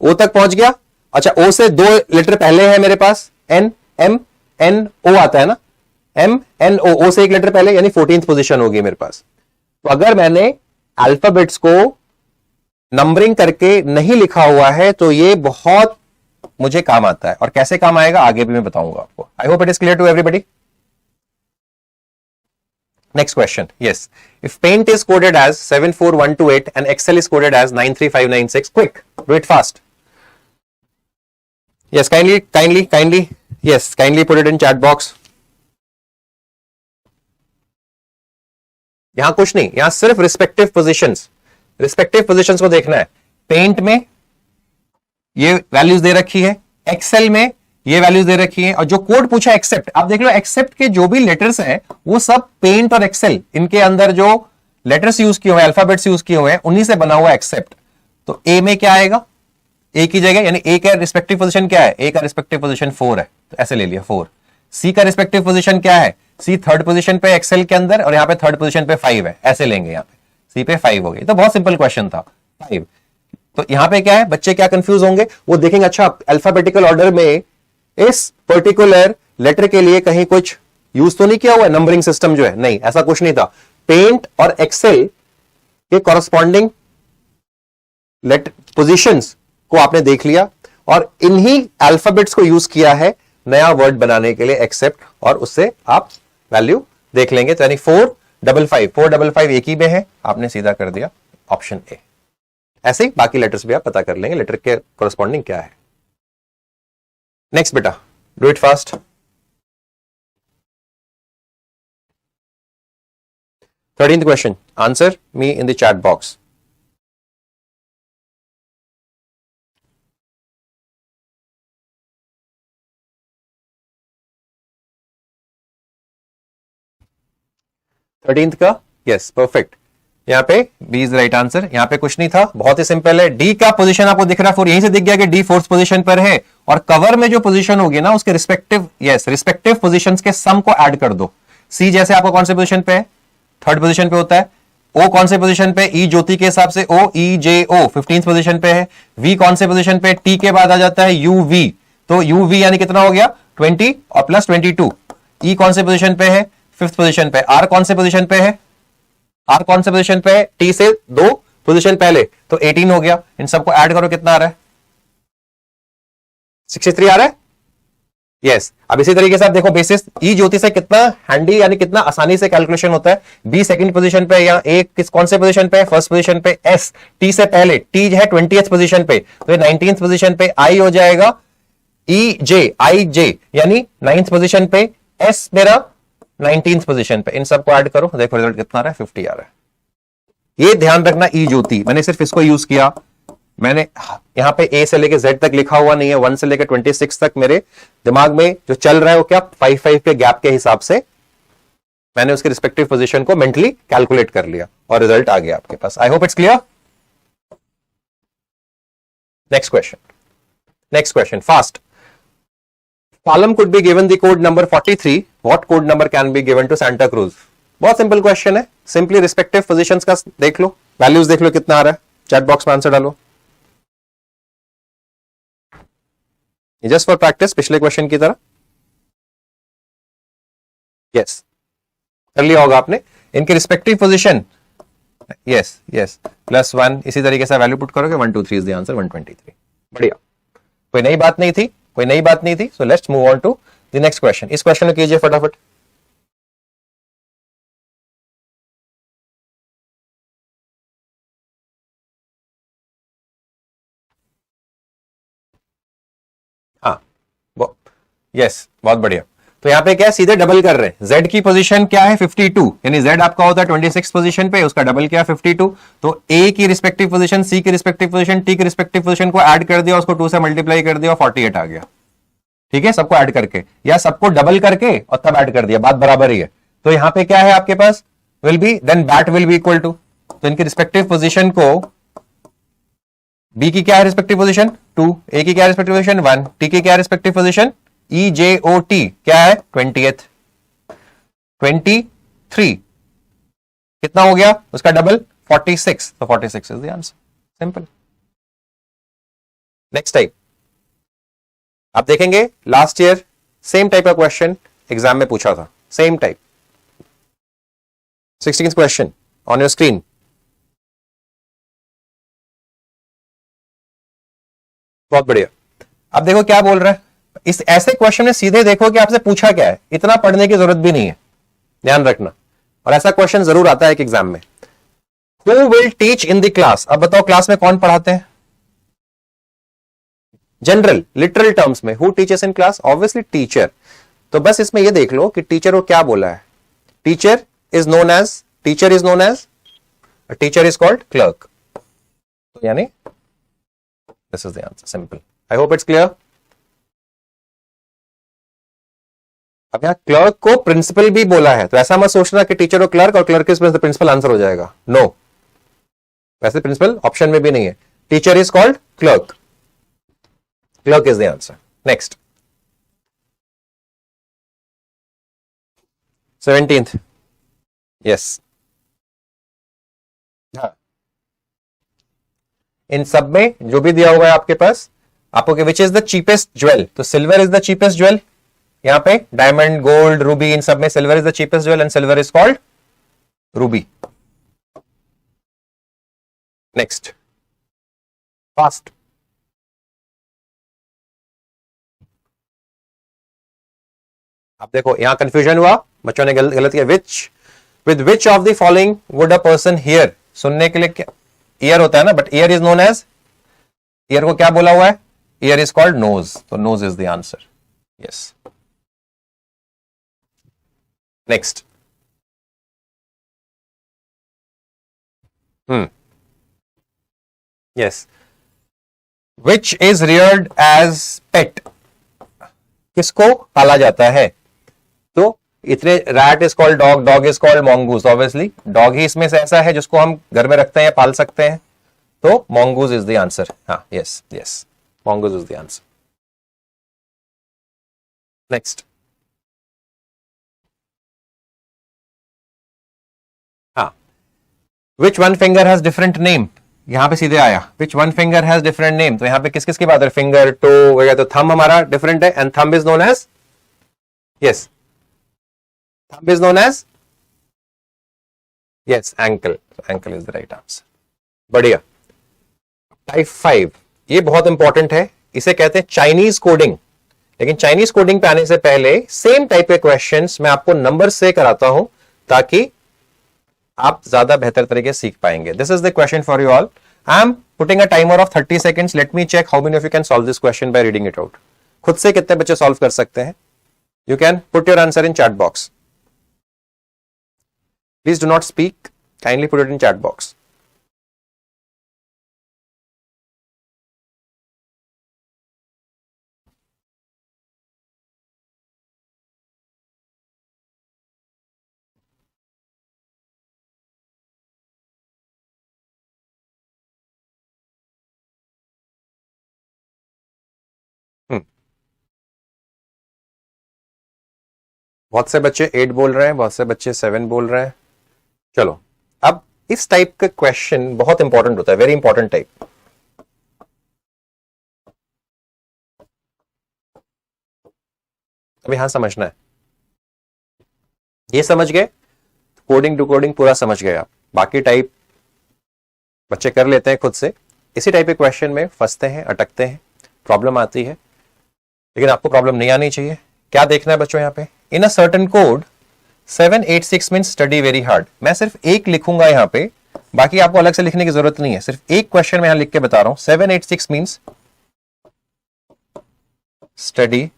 O तक पहुंच गया. अच्छा, O से 2 लेटर पहले है मेरे पास, N M N O आता है ना, M N O, O से 1 लेटर पहले, यानी 14th पोजीशन होगी मेरे पास. तो अगर मैंने अल्फाबेट्स को नंबरिंग करके नहीं लिखा हुआ है तो ये बहुत मुझे काम आता है. और कैसे काम आएगा आगे भी मैं बताऊंगा आपको. I hope it is clear to everybody. Next question. Yes, if paint is coded as 74128 and excel is coded as 93596, quick, do it fast. Yes, kindly, yes, kindly put it in chat box. यहां कुछ नहीं, यहां सिर्फ respective positions को देखना है। Paint में ये वैल्यूज दे रखी है, एक्सेल में ये वैल्यूज दे रखी है, और जो कोड पूछा एक्सेप्ट, आप देख लो एक्सेप्ट के जो भी लेटर्स हैं वो सब पेंट और एक्सेल, इनके अंदर जो लेटर्स यूज किए हुए हैं, अल्फाबेट्स यूज किए हुए हैं, उन्हीं से बना हुआ एक्सेप्ट। तो ए में क्या आएगा, ए की जगह, यानी ए का रिस्पेक्टिव पोजीशन क्या है, ए का रिस्पेक्टिव पोजीशन 4 है, तो ऐसे ले लिया 4। सी का रिस्पेक्टिव पोजीशन क्या है, सी थर्ड पोजीशन पे एक्सेल के अंदर, और यहां पे थर्ड पोजीशन पे 5 है, ऐसे लेंगे, यहां पे सी पे 5 हो गई। तो बहुत सिंपल क्वेश्चन था, 5। तो यहां पे क्या है, बच्चे क्या कंफ्यूज होंगे, वो देखेंगे अच्छा अल्फाबेटिकल ऑर्डर में इस पर्टिकुलर लेटर के लिए कहीं कुछ यूज तो नहीं किया हुआ नंबरिंग सिस्टम जो है, नहीं, ऐसा कुछ नहीं था। पेंट और एक्सेल के कॉरस्पॉन्डिंग लेटर पोजीशंस को आपने देख लिया, और इन्हीं अल्फाबेट्स को यूज किया है नया वर्ड बनाने के लिए एक्सेप्ट, और उससे आप वैल्यू देख लेंगे। तो यानी 455 एक ही में है, आपने सीधा कर दिया ऑप्शन ए। ऐसे ही बाकी लेटर्स भी आप पता कर लेंगे लेटर के कॉरस्पॉन्डिंग क्या है। नेक्स्ट बेटा, do it fast. 13th question, answer me in the chat box. Thirteenth का, यस परफेक्ट, यहाँ पे बी इज राइट आंसर। यहाँ पे कुछ नहीं था, बहुत ही सिंपल है। डी का पोजीशन आपको दिख रहा है 4, यहीं से दिख गया कि डी 4th पोजीशन पर है, और कवर में जो पोजीशन होगी ना उसके रिस्पेक्टिव पोजीशंस के सम को ऐड कर दो। सी जैसे आपको कौन से पोजीशन पे है, 3rd पोजीशन पे होता है। ओ कौन से पोजीशन पे, ई ज्योति के हिसाब से ओ, ई जे ओ 15th पोजीशन पे है। वी कौन से पोजीशन पे, टी के बाद आ जाता है यू वी, तो यू वी यानी कितना हो गया 20 और प्लस 22। ई कौन से पोजीशन पे है, 5th पोजीशन पे। आर कौन से पोजीशन पे है, आर कौन से पोजीशन पे है, टी से 2 पोजीशन पहले, तो 18 हो गया। इन सबको ऐड करो, कितना आ रहा है, 63 आ रहा है, यस। अब इसी तरीके से आप देखो बेसिस, ई ज्योति से कितना हैंडी यानी कितना आसानी से कैलकुलेशन होता है। बी 2nd पोजीशन पे, या ए किस कौन से पोजीशन पे है, 1st पोजीशन पे। एस टी से पहले, टी है 20th पोजीशन पे, तो ये 19th पोजीशन पे। आई हो जाएगा ई जे, आई जे यानी 9th पोजीशन पे। एस मेरा 19th पोजीशन पे। इन सबको ऐड करो, देखो रिजल्ट कितना आ रहा है, 50 आ रहा है। ये ध्यान रखना, ई ज्योति मैंने सिर्फ इसको यूज किया, मैंने यहां पे ए से लेके जेड तक लिखा हुआ नहीं है, 1 से लेके 26 तक मेरे दिमाग में जो चल रहा है वो क्या 5-5 के गैप के हिसाब से मैंने उसके रिस्पेक्टिव पोजीशन को मेंटली कैलकुलेट कर लिया, और रिजल्ट आ गया आपके पास। I hope it's clear. Next question fast. Column could be given the code number 43. What code number can be given to Santa Cruz? बहुत सिंपल क्वेश्चन है, सिंपली रिस्पेक्टिव पोजीशंस का देख लो, वैल्यूज देख लो कितना आ रहा है, चैट बॉक्स में answer डालो। जस्ट फॉर प्रैक्टिस, पिछले क्वेश्चन की तरह। यस, कर लिया होगा आपने इनके रिस्पेक्टिव पोजीशन। यस +1, इसी तरीके से वैल्यू पुट करोगे, 1 2 3 इज द आंसर, 123। बढ़िया, कोई नई बात नहीं थी। So let's move on to the next question. इस क्वेश्चन को कीजिए फटाफट। हाँ, यस, बहुत बढ़िया। तो यहां पे क्या है, सीधे डबल कर रहे हैं। z की पोजीशन क्या है 52, यानी z आपका होता है 26 पोजीशन पे, उसका डबल क्या 52। तो a की रिस्पेक्टिव पोजीशन, c की रिस्पेक्टिव पोजीशन, t की रिस्पेक्टिव पोजीशन को ऐड कर दिया, उसको 2 से मल्टीप्लाई कर दिया, 48 आ गया। ठीक है, सबको ऐड करके या सबको डबल करके और तब ऐड कर दिया, बात बराबर ही है। तो यहां पे क्या है आपके पास, will be then bat will be equal to, तो इनकी रिस्पेक्टिव पोजीशन को, b की क्या है रिस्पेक्टिव पोजीशन 2, a की क्या रिस्पेक्टिव पोजीशन 1, t की क्या रिस्पेक्टिव पोजीशन ई जे ओ टी क्या है 20th 23, कितना हो गया उसका डबल 46, तो 46 is the answer, simple. Next type आप देखेंगे, लास्ट ईयर सेम टाइप का क्वेश्चन एग्जाम में पूछा था, same type. 16th question on your screen. बहुत बढ़िया। अब देखो क्या बोल रहा है, इस ऐसे क्वेश्चन में सीधे देखो कि आपसे पूछा क्या है, इतना पढ़ने की जरूरत भी नहीं है, ध्यान रखना। और ऐसा क्वेश्चन जरूर आता है एक एग्जाम में। Who will teach in the class? अब बताओ क्लास में कौन पढ़ाते हैं? जनरल लिटरल टर्म्स में who teachers in class? Obviously teacher. तो बस इसमें यह देख लो कि टीचर को क्या बोला है। Teacher is known as teacher is known as, teacher is called clerk. तो यानी this is the answer, simple. I hope it's clear. अब यहाँ क्लर्क को प्रिंसिपल भी बोला है, तो ऐसा मत सोचना कि टीचर और क्लर्क और क्लर्क इज प्रिंसिपल आंसर हो जाएगा. नो, वैसे प्रिंसिपल ऑप्शन में भी नहीं है. Teacher is called clerk. Clerk is the answer. Next 17th. Yes. हाँ, इन सब में जो भी दिया हुआ है आपके पास, आपको which is the cheapest jewel, तो silver is the cheapest jewel. यहां पे डायमंड, गोल्ड, रूबी, इन सब में silver is the cheapest jewel and silver is called ruby. Next, fast. अब देखो यहां कंफ्यूजन हुआ, बच्चों ने गलत किया. With which of the following would a person hear, सुनने के लिए क्या ईयर होता है ना, but ear is known as, ear को क्या बोला हुआ है, ईयर इज कॉल्ड नोज, तो nose is the answer. Yes. Next. Yes. Which is reared as pet, किसको पाला जाता है, तो इतने, rat is called dog, dog is called mongoose. Obviously dog ही इसमें से ऐसा है जिसको हम घर में रखते हैं, पाल सकते हैं, तो मॉन्गूज इज द आंसर. हाँ, yes yes, mongoose is the answer. Next. हाँ, which one finger has different name, यहां पे सीधे आया which one finger has different name, तो यहां पे किस किस की बात है, फिंगर, टो वगैरह, तो थंब हमारा डिफरेंट है and thumb is known as, yes, thumb is known as, yes, ankle. Ankle is the right answer. बढ़िया. टाइप 5, ये बहुत इंपॉर्टेंट है, इसे कहते हैं चाइनीज कोडिंग. लेकिन चाइनीज कोडिंग पे आने से पहले सेम टाइप के क्वेश्चंस मैं आपको नंबर से कराता हूं ताकि आप ज्यादा बेहतर तरीके से सीख पाएंगे. This is the question for you all. I am putting a timer of 30 seconds. Let me check how many of you can solve this question by reading it out. खुद से कितने बच्चे सॉल्व कर सकते हैं? You can put your answer in chat box. Please do not speak. Kindly put it in chat box. बहुत से बच्चे 8 बोल रहे हैं, बहुत से बच्चे 7 बोल रहे हैं. चलो, अब इस टाइप का क्वेश्चन बहुत इंपॉर्टेंट होता है, वेरी इंपॉर्टेंट टाइप. अब यहां समझना है, ये समझ गए, कोडिंग टू कोडिंग पूरा समझ गए आप. बाकी टाइप बच्चे कर लेते हैं खुद से. इसी टाइप के क्वेश्चन में फंसते हैं, अटकते हैं, प्रॉब्लम आती है. लेकिन आपको प्रॉब्लम नहीं आनी चाहिए. क्या देखना है बच्चों, यहां पे in a certain code 786 means study very hard. मैं सिर्फ एक लिखूंगा यहां पे, बाकी आपको अलग से लिखने की जरूरत नहीं है. सिर्फ एक क्वेश्चन में यहां लिख के बता रहा हूं. 786 मीन्स स्टडी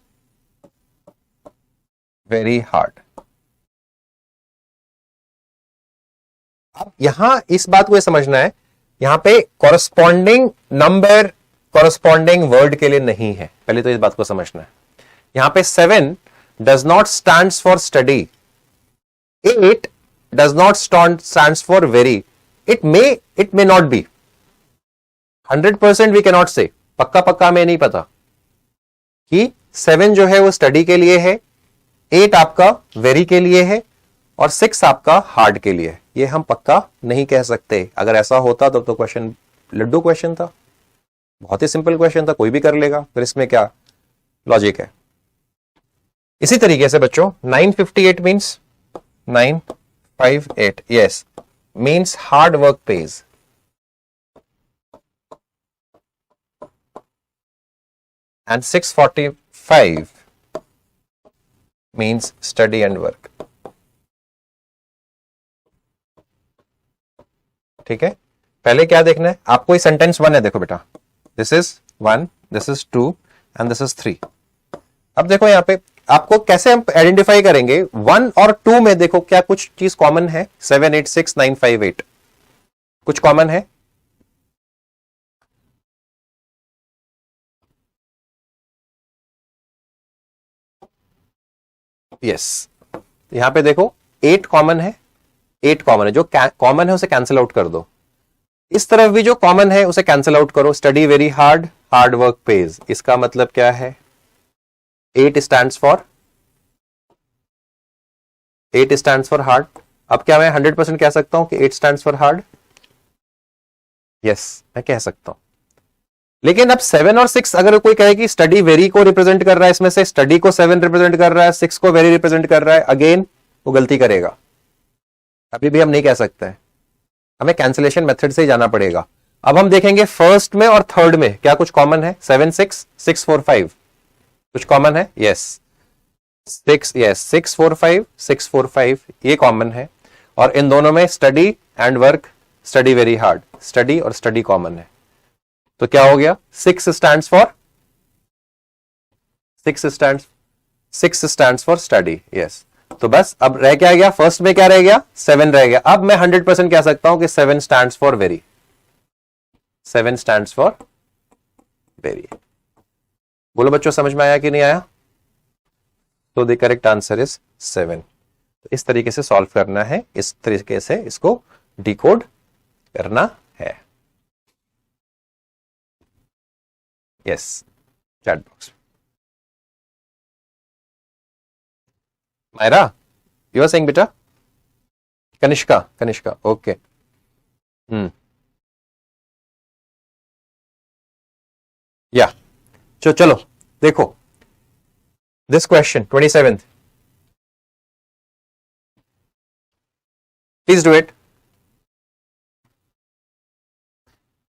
वेरी हार्ड. अब यहां इस बात को समझना है, यहां पे कॉरस्पॉन्डिंग नंबर कॉरस्पॉन्डिंग वर्ड के लिए नहीं है. पहले तो इस बात को समझना है. यहां पे 7 does not stands for study, 8 does not stands for very. It may not be. 100% we cannot say. पक्का पक्का में नहीं पता कि 7 जो है वो स्टडी के लिए है, 8 आपका वेरी के लिए है और 6 आपका हार्ड के लिए. ये हम पक्का नहीं कह सकते. अगर ऐसा होता तो क्वेश्चन लड्डू क्वेश्चन था, बहुत ही सिंपल क्वेश्चन था, कोई भी कर लेगा. फिर इसमें क्या लॉजिक है? इसी तरीके से बच्चों 958 means 958, yes, means hard work pays. And 645 means study and work. ठीक है, पहले क्या देखना है आपको? ये सेंटेंस 1 है, देखो बेटा, this is 1, this is 2 and this is 3. अब देखो यहां पे आपको कैसे हम आइडेंटिफाई करेंगे, 1 और 2 में देखो क्या कुछ चीज कॉमन है, 786958 कुछ कॉमन है? यस, यहां पे देखो 8 कॉमन है, 8 कॉमन है, जो कॉमन है उसे कैंसिल आउट कर दो। इस तरफ भी जो कॉमन है उसे कैंसिल आउट करो। Study very hard, hard work page, इसका मतलब क्या है? 8 stands for, 8 stands for hard. अब क्या मैं 100% कह सकता हूं कि 8 स्टैंड्स फॉर हार्ड? यस, मैं कह सकता हूं। लेकिन अब 7 और 6 अगर कोई कहे कि स्टडी वेरी को रिप्रेजेंट कर रहा है, इसमें से स्टडी को 7 रिप्रेजेंट कर रहा है, 6 को वेरी रिप्रेजेंट कर रहा है, अगेन वो गलती करेगा। अभी भी हम नहीं कह सकते हैं, हमें कैंसिलेशन मेथड से ही जाना पड़ेगा। अब हम देखेंगे फर्स्ट में और थर्ड में क्या कुछ कॉमन है। 7 6 6 4 5 कुछ कॉमन है? यस 6, यस 6 4 5 6 4 5 ये कॉमन है। और इन दोनों में study and work, study very hard, study और स्टडी कॉमन है। तो क्या हो गया? 6 stands for, 6 stands for study. Yes, तो बस अब रह क्या गया? फर्स्ट में क्या रह गया? 7 रह गया। अब मैं 100% कह सकता हूं कि 7 stands for very, 7 stands for very. बोलो बच्चों, समझ में आया कि नहीं आया? तो द करेक्ट आंसर इज 7। तो इस तरीके से सॉल्व करना है, इस तरीके से इसको डिकोड करना है। Yes, chat box. Myra, you are saying बेटा? कनिष्का, कनिष्का, ओके। या चलो देखो this question 27th, please do it.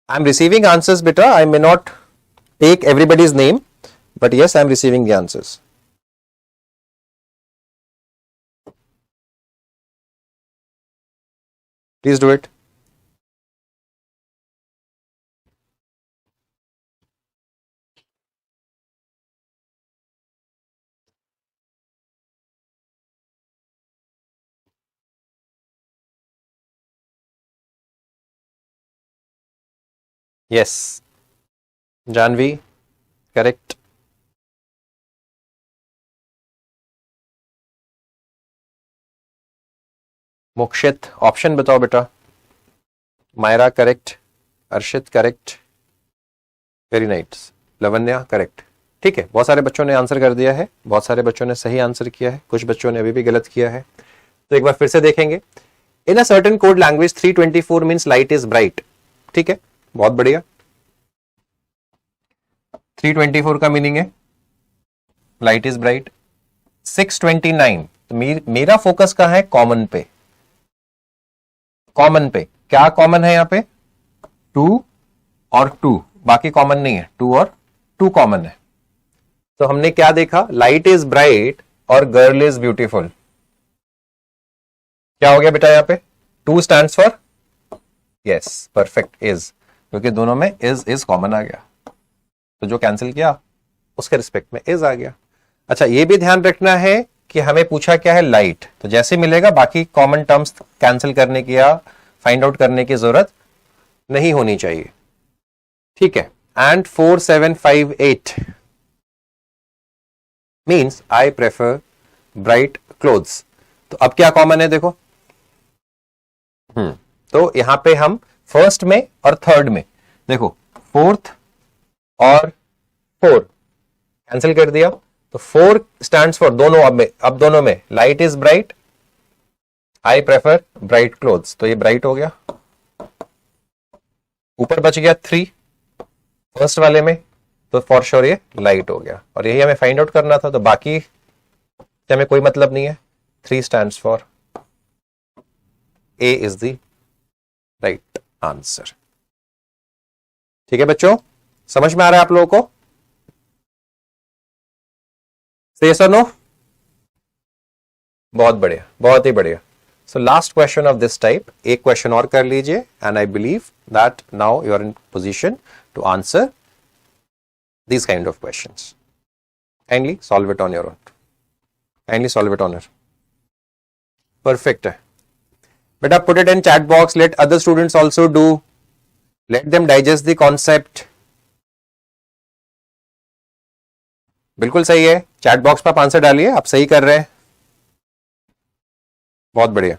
I am receiving answers बेटा, I may not take everybody's name, but yes I am receiving the answers. Please do it. Yes. Janvi, correct. Mokshit, option बताओ बेटा। Myra correct, Arshit correct, very nice. Lavanya correct. ठीक है, बहुत सारे बच्चों ने answer कर दिया है, बहुत सारे बच्चों ने सही आंसर किया है, कुछ बच्चों ने अभी भी गलत किया है। तो एक बार फिर से देखेंगे। In a certain code language 324 means light is bright. ठीक है, बहुत बढ़िया। 324 का मीनिंग है लाइट इज ब्राइट। 629, तो मेरा फोकस कहां है? कॉमन पे। कॉमन पे क्या कॉमन है? यहां पे 2 और 2, बाकी कॉमन नहीं है। 2 और 2 कॉमन है। तो हमने क्या देखा? लाइट इज ब्राइट और गर्ल इज ब्यूटीफुल। क्या हो गया बेटा यहां पे? 2 stands for, yes perfect, is, क्योंकि दोनों में इज कॉमन आ गया, तो जो कैंसिल किया उसके रिस्पेक्ट में इज आ गया। अच्छा, ये भी ध्यान रखना है कि हमें पूछा क्या है? लाइट। तो जैसे मिलेगा बाकी कॉमन टर्म्स कैंसिल करने की या फाइंड आउट करने की जरूरत नहीं होनी चाहिए। ठीक है। And 4758 means I prefer bright clothes. तो अब क्या कॉमन है देखो। तो यहां पे हम फर्स्ट में और थर्ड में देखो, फोर्थ और 4 कैंसिल कर दिया, तो 4 स्टैंड्स फॉर दोनों। अब दोनों में light is bright, I prefer bright clothes, तो ये ब्राइट हो गया। ऊपर बच गया 3 फर्स्ट वाले में, तो फॉर श्योर ये लाइट हो गया। और यही हमें फाइंड आउट करना था, तो बाकी से हमें कोई मतलब नहीं है। 3 stands for a is the right answer. ठीक है बच्चों, समझ में आ रहा है आप लोगों को? Yes or no? बहुत बढ़िया, बहुत ही बढ़िया। So last question of this type, एक क्वेश्चन और कर लीजिए, and I believe that now you are in position to answer these kind of questions. Kindly solve it on your own. Kindly solve it on your. Perfect है बेटा, put it in chat box, let other students also do, let them digest the concept. बिल्कुल सही है, chat box पर आप answer डालिए, आप सही कर रहे हैं, बहुत बढ़िया।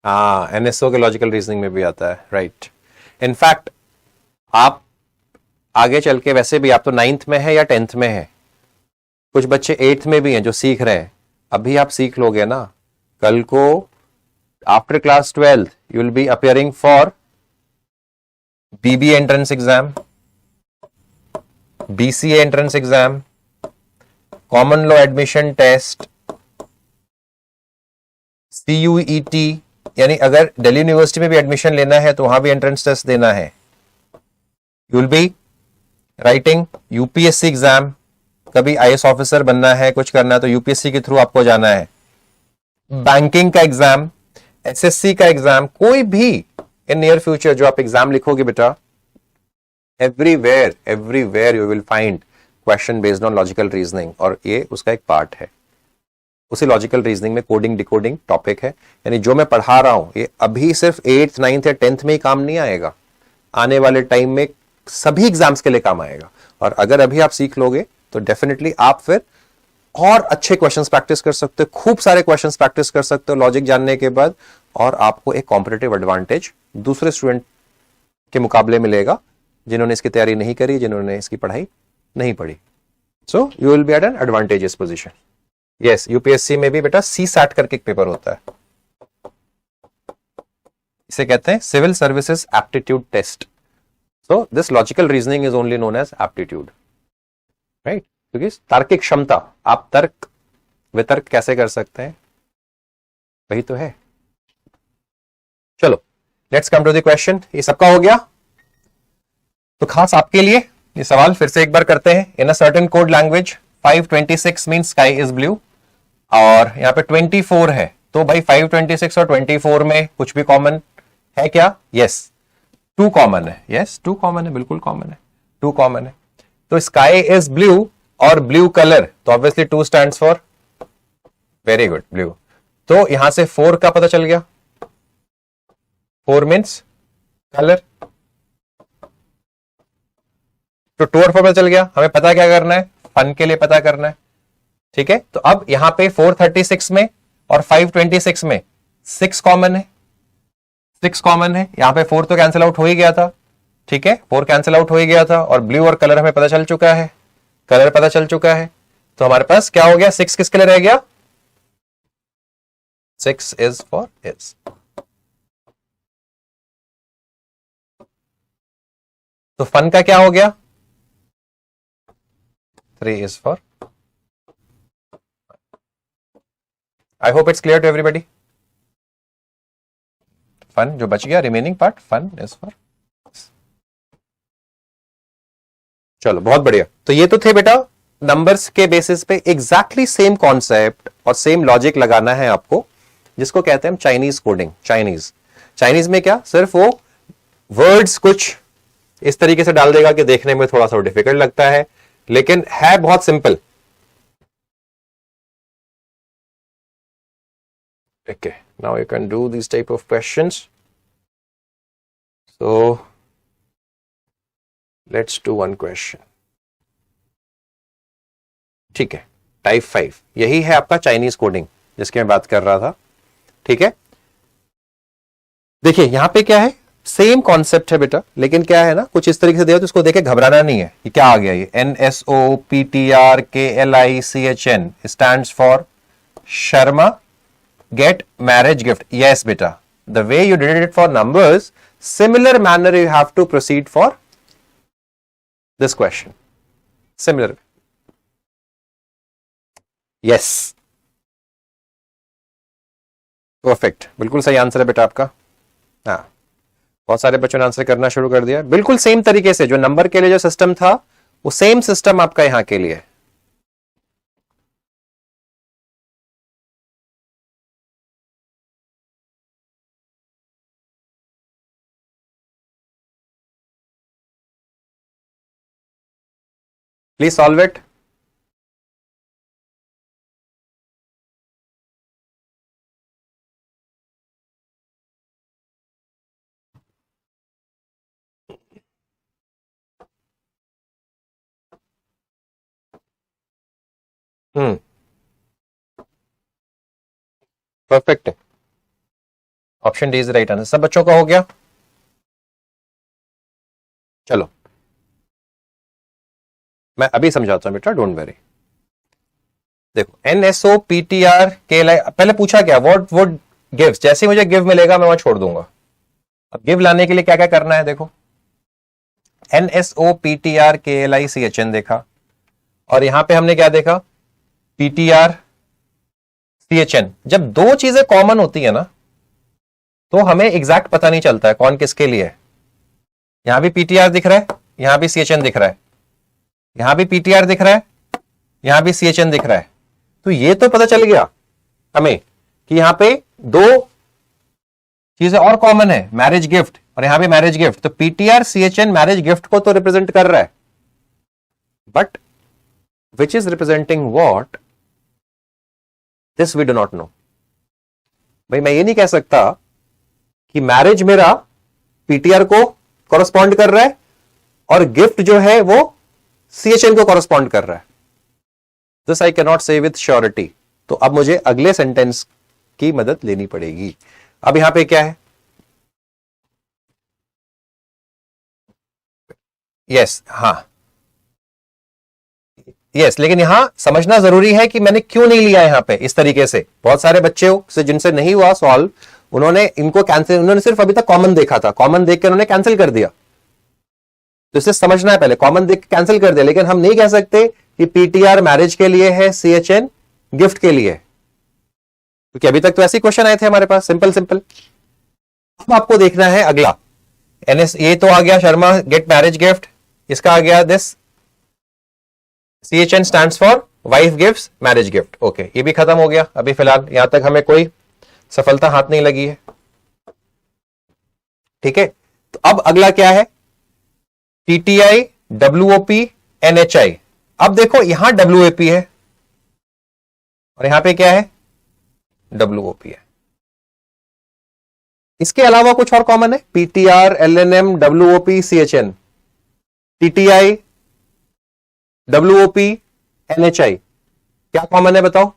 हाँ, एनएसओ के लॉजिकल रीजनिंग में भी आता है, राइट। इनफैक्ट आप आगे चल के, वैसे भी आप तो 9th में है या 10th में है, कुछ बच्चे 8th में भी हैं जो सीख रहे हैं, अभी आप सीख लोगे ना, कल को after class 12 you will be appearing for BBA entrance exam, BCA entrance exam, common law admission test, CUET, यानी अगर दिल्ली यूनिवर्सिटी में भी एडमिशन लेना है तो वहां भी एंट्रेंस टेस्ट देना है। You will be writing UPSC exam, कभी आईएएस ऑफिसर बनना है, कुछ करना है तो यूपीएससी के थ्रू आपको जाना है। बैंकिंग का एग्जाम, एसएससी का एग्जाम, कोई भी इन नियर फ्यूचर जो आप एग्जाम लिखोगे बेटा, everywhere you will find question based on logical reasoning, और ये उसका एक पार्ट है। उसी लॉजिकल रीजनिंग में कोडिंग डिकोडिंग टॉपिक है, यानी जो मैं पढ़ा रहा हूं ये अभी सिर्फ 8th 9th या 10th में ही काम नहीं आएगा, आने वाले टाइम में सभी एग्जाम्स के लिए काम आएगा। और अगर अभी आप सीख लोगे तो डेफिनेटली आप फिर और अच्छे क्वेश्चंस प्रैक्टिस कर सकते हो, खूब सारे क्वेश्चंस प्रैक्टिस कर सकते हो लॉजिक जानने के बाद, और आपको एक कॉम्पिटिटिव एडवांटेज दूसरे स्टूडेंट के मुकाबले मिलेगा जिन्होंने इसकी तैयारी नहीं करी, जिन्होंने इसकी पढ़ाई नहीं पढ़ी। So you will be at an advantageous position. Yes, UPSC में भी बेटा CSAT करके एक पेपर होता है, इसे कहते हैं civil services aptitude test. So this logical reasoning is only known as aptitude, right, क्योंकि तार्किक क्षमता, आप तर्क वितर्क कैसे कर सकते हैं, वही तो है। चलो let's come to the question. ये सबका हो गया, तो खास आपके लिए ये सवाल फिर से एक बार करते हैं। In a certain code language 526 mean sky is blue, और यहाँ पे 24 है, तो भाई 526 और 24 में कुछ भी कॉमन है क्या? यस, 2 कॉमन है। यस, 2 कॉमन है, बिल्कुल कॉमन है, 2 कॉमन है। तो स्काई इज ब्लू और ब्लू कलर, तो obviously 2 stands for, very good, blue. तो यहां से 4 का पता चल गया, 4 मीन्स कलर, तो 2 और 4 पता चल गया। हमें पता क्या करना है, फन के लिए पता करना है, ठीक है। तो अब यहां पे 436 में और 526 में 6 कॉमन है, 6 कॉमन है। यहां पे 4 तो कैंसिल आउट हो ही गया था, ठीक है, 4 कैंसिल आउट हो ही गया था, और ब्लू और कलर हमें पता चल चुका है, कलर पता चल चुका है। तो हमारे पास क्या हो गया, 6 किसके लिए रह गया, 6 इज फॉर इज। तो फन का क्या हो गया, 3 is for। I hope it's clear to everybody। Fun जो बच गया, remaining part, fun is for। चलो बहुत बढ़िया। तो ये तो थे बेटा नंबर्स के बेसिस पे एग्जैक्टली सेम कॉन्सेप्ट और सेम लॉजिक लगाना है आपको, जिसको कहते हैं हम चाइनीज कोडिंग। चाइनीज में क्या, सिर्फ वो वर्ड्स कुछ इस तरीके से डाल देगा कि देखने में थोड़ा सा डिफिकल्ट लगता है, लेकिन है बहुत simple. Okay, now you can do these type of questions. So let's do one question. ठीक है, टाइप 5 यही है आपका चाइनीज कोडिंग जिसकी मैं बात कर रहा था, ठीक है। देखिए यहां पे क्या है, सेम कॉन्सेप्ट है बेटा, लेकिन क्या है ना, कुछ इस तरीके से दिया तो इसको देखे घबराना नहीं है। ये क्या आ गया, ये NSOPTRKLICHN stands for Sharma get marriage gift. Yes बेटा, the way you did it for numbers, similar manner you have to proceed for this question, similar. Yes, perfect, बिल्कुल सही आंसर है बेटा आपका। हाँ, बहुत सारे बच्चों ने आंसर करना शुरू कर दिया, बिल्कुल सेम तरीके से जो नंबर के लिए जो सिस्टम था वो सेम सिस्टम आपका यहां के लिए। Please solve it. परफेक्ट है, option D is right answer. सब बच्चों का हो गया? चलो मैं अभी समझाता हूं बेटा, डोंट वेरी। देखो NSOPTR के लिए पहले पूछा क्या, व्हाट वुड गिव्स, जैसे मुझे गिव मिलेगा मैं वहां छोड़ दूंगा। अब गिव लाने के लिए क्या क्या करना है, देखो NSOPTR KLICHN देखा, और यहां पे हमने क्या देखा, PTR CHN। जब दो चीजें कॉमन होती है ना तो हमें एग्जैक्ट पता नहीं चलता है कौन किसके लिए है। यहां भी PTR दिख रहा है, यहां भी CHN दिख रहा है, यहां भी PTR दिख रहा है, यहां भी CHN दिख रहा है। तो ये तो पता चल गया हमें कि यहां पे दो चीजें और कॉमन है, मैरिज गिफ्ट और यहां पे मैरिज गिफ्ट। तो PTR CHN मैरिज गिफ्ट को तो रिप्रेजेंट कर रहा है, but which is representing what, this we do not know. भाई मैं ये नहीं कह सकता कि मैरिज मेरा PTR को कॉरस्पॉन्ड कर रहा है और गिफ्ट जो है वो CHN को कॉरस्पॉन्ड कर रहा है। दिस आई कैन नॉट से विथ श्योरिटी। तो अब मुझे अगले सेंटेंस की मदद लेनी पड़ेगी। अब यहां पे क्या है, यस हाँ यस, लेकिन यहां समझना जरूरी है कि मैंने क्यों नहीं लिया यहां पे इस तरीके से। बहुत सारे बच्चे से जिनसे नहीं हुआ सॉल्व, उन्होंने इनको कैंसिल, उन्होंने सिर्फ अभी तक कॉमन देखा था, कॉमन देख के उन्होंने कैंसिल कर दिया। तो इसे समझना है, पहले कॉमन देख के कैंसिल कर दिया। लेकिन हम नहीं कह सकते कि PTR मैरिज के लिए है, CHN गिफ्ट के लिए, क्योंकि अभी तक तो ऐसे क्वेश्चन आए थे हमारे पास, सिंपल सिंपल। अब आपको देखना है अगला, NS ये तो आ गया, शर्मा गेट मैरिज गिफ्ट, इसका आ गया this CHN stands for wife gifts marriage gift. Okay, ये भी खत्म हो गया। अभी फिलहाल यहां तक हमें कोई सफलता हाथ नहीं लगी है, ठीक है। तो अब अगला क्या है, TTI WOP NHI। अब देखो यहां WAP है और यहां पे क्या है, WOP है। इसके अलावा कुछ और कॉमन है, PTR LNM WOP CHN, TTI WOP NHI, क्या कॉमन है बताओ?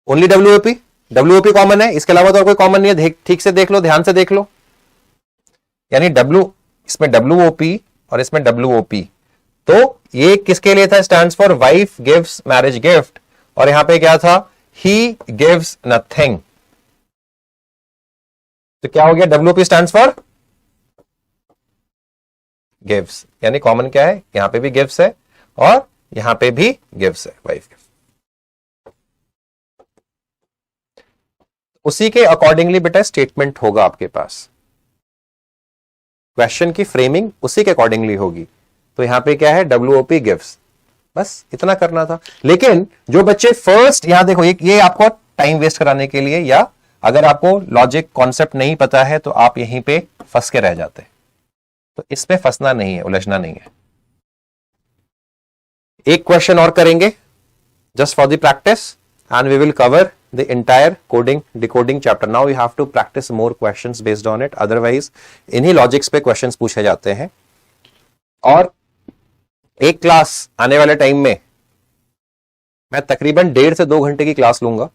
ओनली WOP, WOP कॉमन है, इसके अलावा तो और कोई कॉमन नहीं है। ठीक से देख लो, ध्यान से देख लो, यानी इसमें WOP और इसमें WOP, तो ये किसके लिए था, stands for wife gives marriage gift, और यहां पे क्या था, ही गिव्स नथिंग। तो क्या हो गया, WOP स्टैंड्स फॉर गिव्स, यानी कॉमन क्या है, यहां पे भी गिव्स है और यहां पे भी गिव्स है, वाइफ गिफ्ट। उसी के अकॉर्डिंगली बेटा स्टेटमेंट होगा आपके पास, क्वेश्चन की फ्रेमिंग उसी के अकॉर्डिंगली होगी। तो यहां पे क्या है, WOP गिव्स, बस इतना करना था। लेकिन जो बच्चे फर्स्ट, यहां देखो ये आपको टाइम वेस्ट कराने के लिए, या अगर आपको लॉजिक कॉन्सेप्ट नहीं पता है तो आप यहीं पे फंस के रह जाते हैं। तो इसमें फंसना नहीं है, उलझना नहीं है। एक क्वेश्चन और करेंगे just for the practice and we will cover the entire coding decoding chapter. Now you have to practice more questions based on it, otherwise इन्हीं लॉजिक्स पे क्वेश्चंस पूछे जाते हैं। और एक क्लास आने वाले टाइम में मैं तकरीबन 1.5 से 2 घंटे की क्लास लूंगा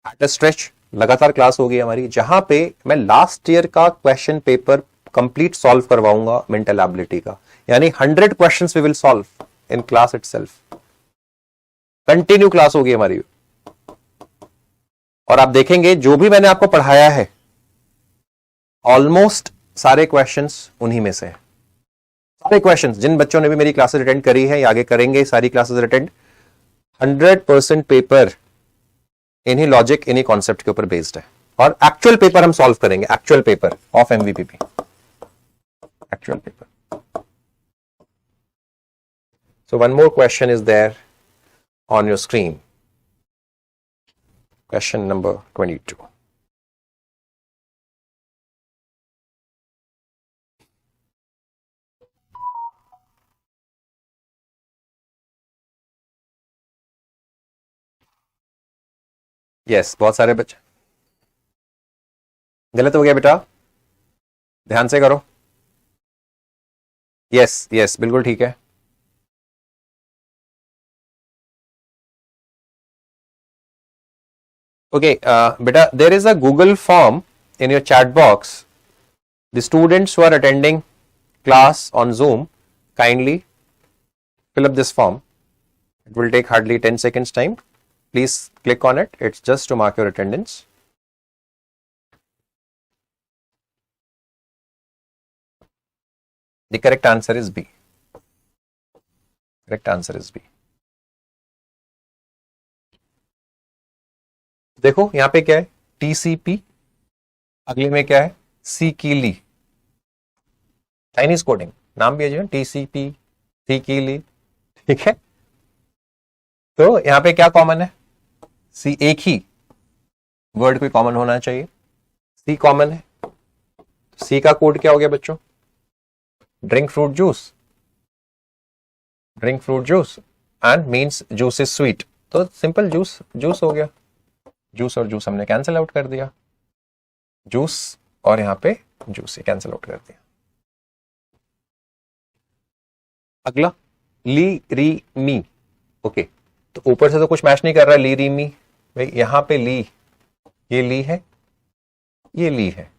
एट अ स्ट्रेच, लगातार क्लास होगी हमारी, जहां पे मैं लास्ट ईयर का क्वेश्चन पेपर कंप्लीट सॉल्व करवाऊंगा मेंटल एबिलिटी का, यानी 100 questions we will solve in class itself. Continue class होगी हमारी, और आप देखेंगे जो भी मैंने आपको पढ़ाया है ऑलमोस्ट सारे क्वेश्चंस उन्हीं में से हैं। सारे क्वेश्चंस जिन बच्चों ने भी मेरी क्लासेस अटेंड करी है या आगे करेंगे सारी क्लासेस अटेंड, 100% पेपर इन्हीं लॉजिक इन्हीं कॉन्सेप्ट के ऊपर बेस्ड है। और एक्चुअल पेपर हम सॉल्व करेंगे, actual paper of MVPP, actual paper. So one more question is there on your screen, question number 22. यस, बहुत सारे बच्चे। गलत हो गया बेटा, ध्यान से करो। यस यस, बिल्कुल ठीक है। ओके बेटा, there is a Google form in your chat box. The students who are attending class on Zoom, kindly fill up this form. It will take hardly 10 seconds time. Please click on it. It's just to mark your attendance. The correct answer is B. Correct answer is B. देखो यहां पे क्या है, TCP, अगले में क्या है, सीकीली, Chinese coding, नाम भी है TCP, सीकीली, ठीक है। तो यहां पे क्या कॉमन है, सी, एक ही वर्ड कोई कॉमन होना चाहिए, सी कॉमन है। सी का कोड क्या हो गया बच्चों, drink fruit juice, drink fruit juice and means juice is sweet, तो सिंपल जूस, जूस हो गया। जूस और जूस हमने कैंसिल आउट कर दिया, जूस और यहां पे जूस ही कैंसिल आउट कर दिया। अगला ली री मी, ओके, तो ऊपर से तो कुछ मैच नहीं कर रहा, ली री मी, भाई यहां पे ली, ये ली है, ये ली है,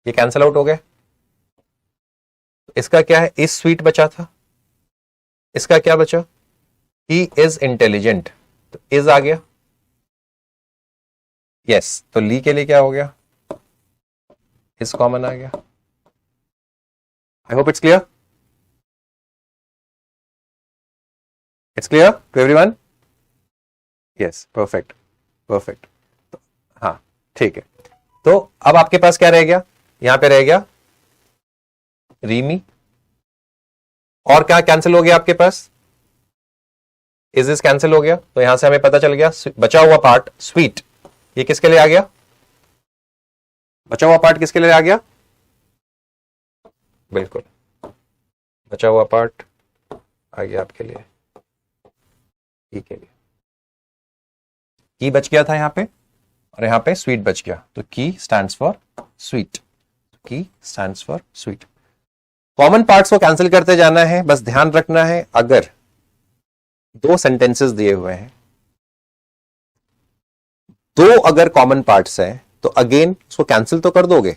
ये कैंसिल आउट हो गया। इसका क्या है, इज स्वीट बचा था, इसका क्या बचा, ही इज इंटेलिजेंट, तो इज आ गया। यस, तो ली के लिए क्या हो गया, इस कॉमन आ गया। I hope it's clear, it's clear to everyone. Yes, perfect perfect, हाँ ठीक है। तो अब आपके पास क्या रह गया, यहां पे रह गया रीमी, और क्या कैंसिल हो गया आपके पास, इज कैंसिल हो गया, तो यहां से हमें पता चल गया बचा हुआ पार्ट स्वीट, ये किसके लिए आ गया, बचा हुआ पार्ट किसके लिए आ गया, बिल्कुल बचा हुआ पार्ट आ गया आपके लिए, ई के लिए, की बच गया था यहां पे, और यहां पे स्वीट बच गया, तो की स्टैंड्स फॉर स्वीट, की stands for sweet. Common parts को कैंसिल करते जाना है, बस ध्यान रखना है, अगर दो सेंटेंसेस दिए हुए हैं, दो अगर कॉमन पार्ट्स हैं, तो अगेन उसको कैंसिल तो कर दोगे,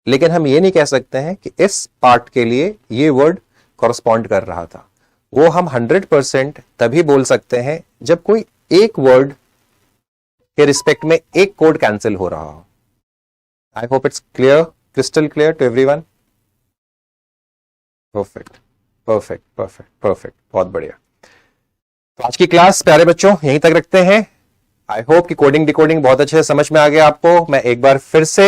लेकिन हम ये नहीं कह सकते हैं कि इस पार्ट के लिए ये वर्ड कॉरस्पॉन्ड कर रहा था। वो हम 100% तभी बोल सकते हैं जब कोई एक वर्ड के रिस्पेक्ट में एक कोड कैंसिल हो रहा हो। I hope it's clear, crystal clear to everyone. Perfect perfect perfect perfect, बहुत बढ़िया। तो आज की क्लास प्यारे बच्चों यहीं तक रखते हैं। आई होप कि कोडिंग डिकोडिंग बहुत अच्छे से समझ में आ गया आपको। मैं एक बार फिर से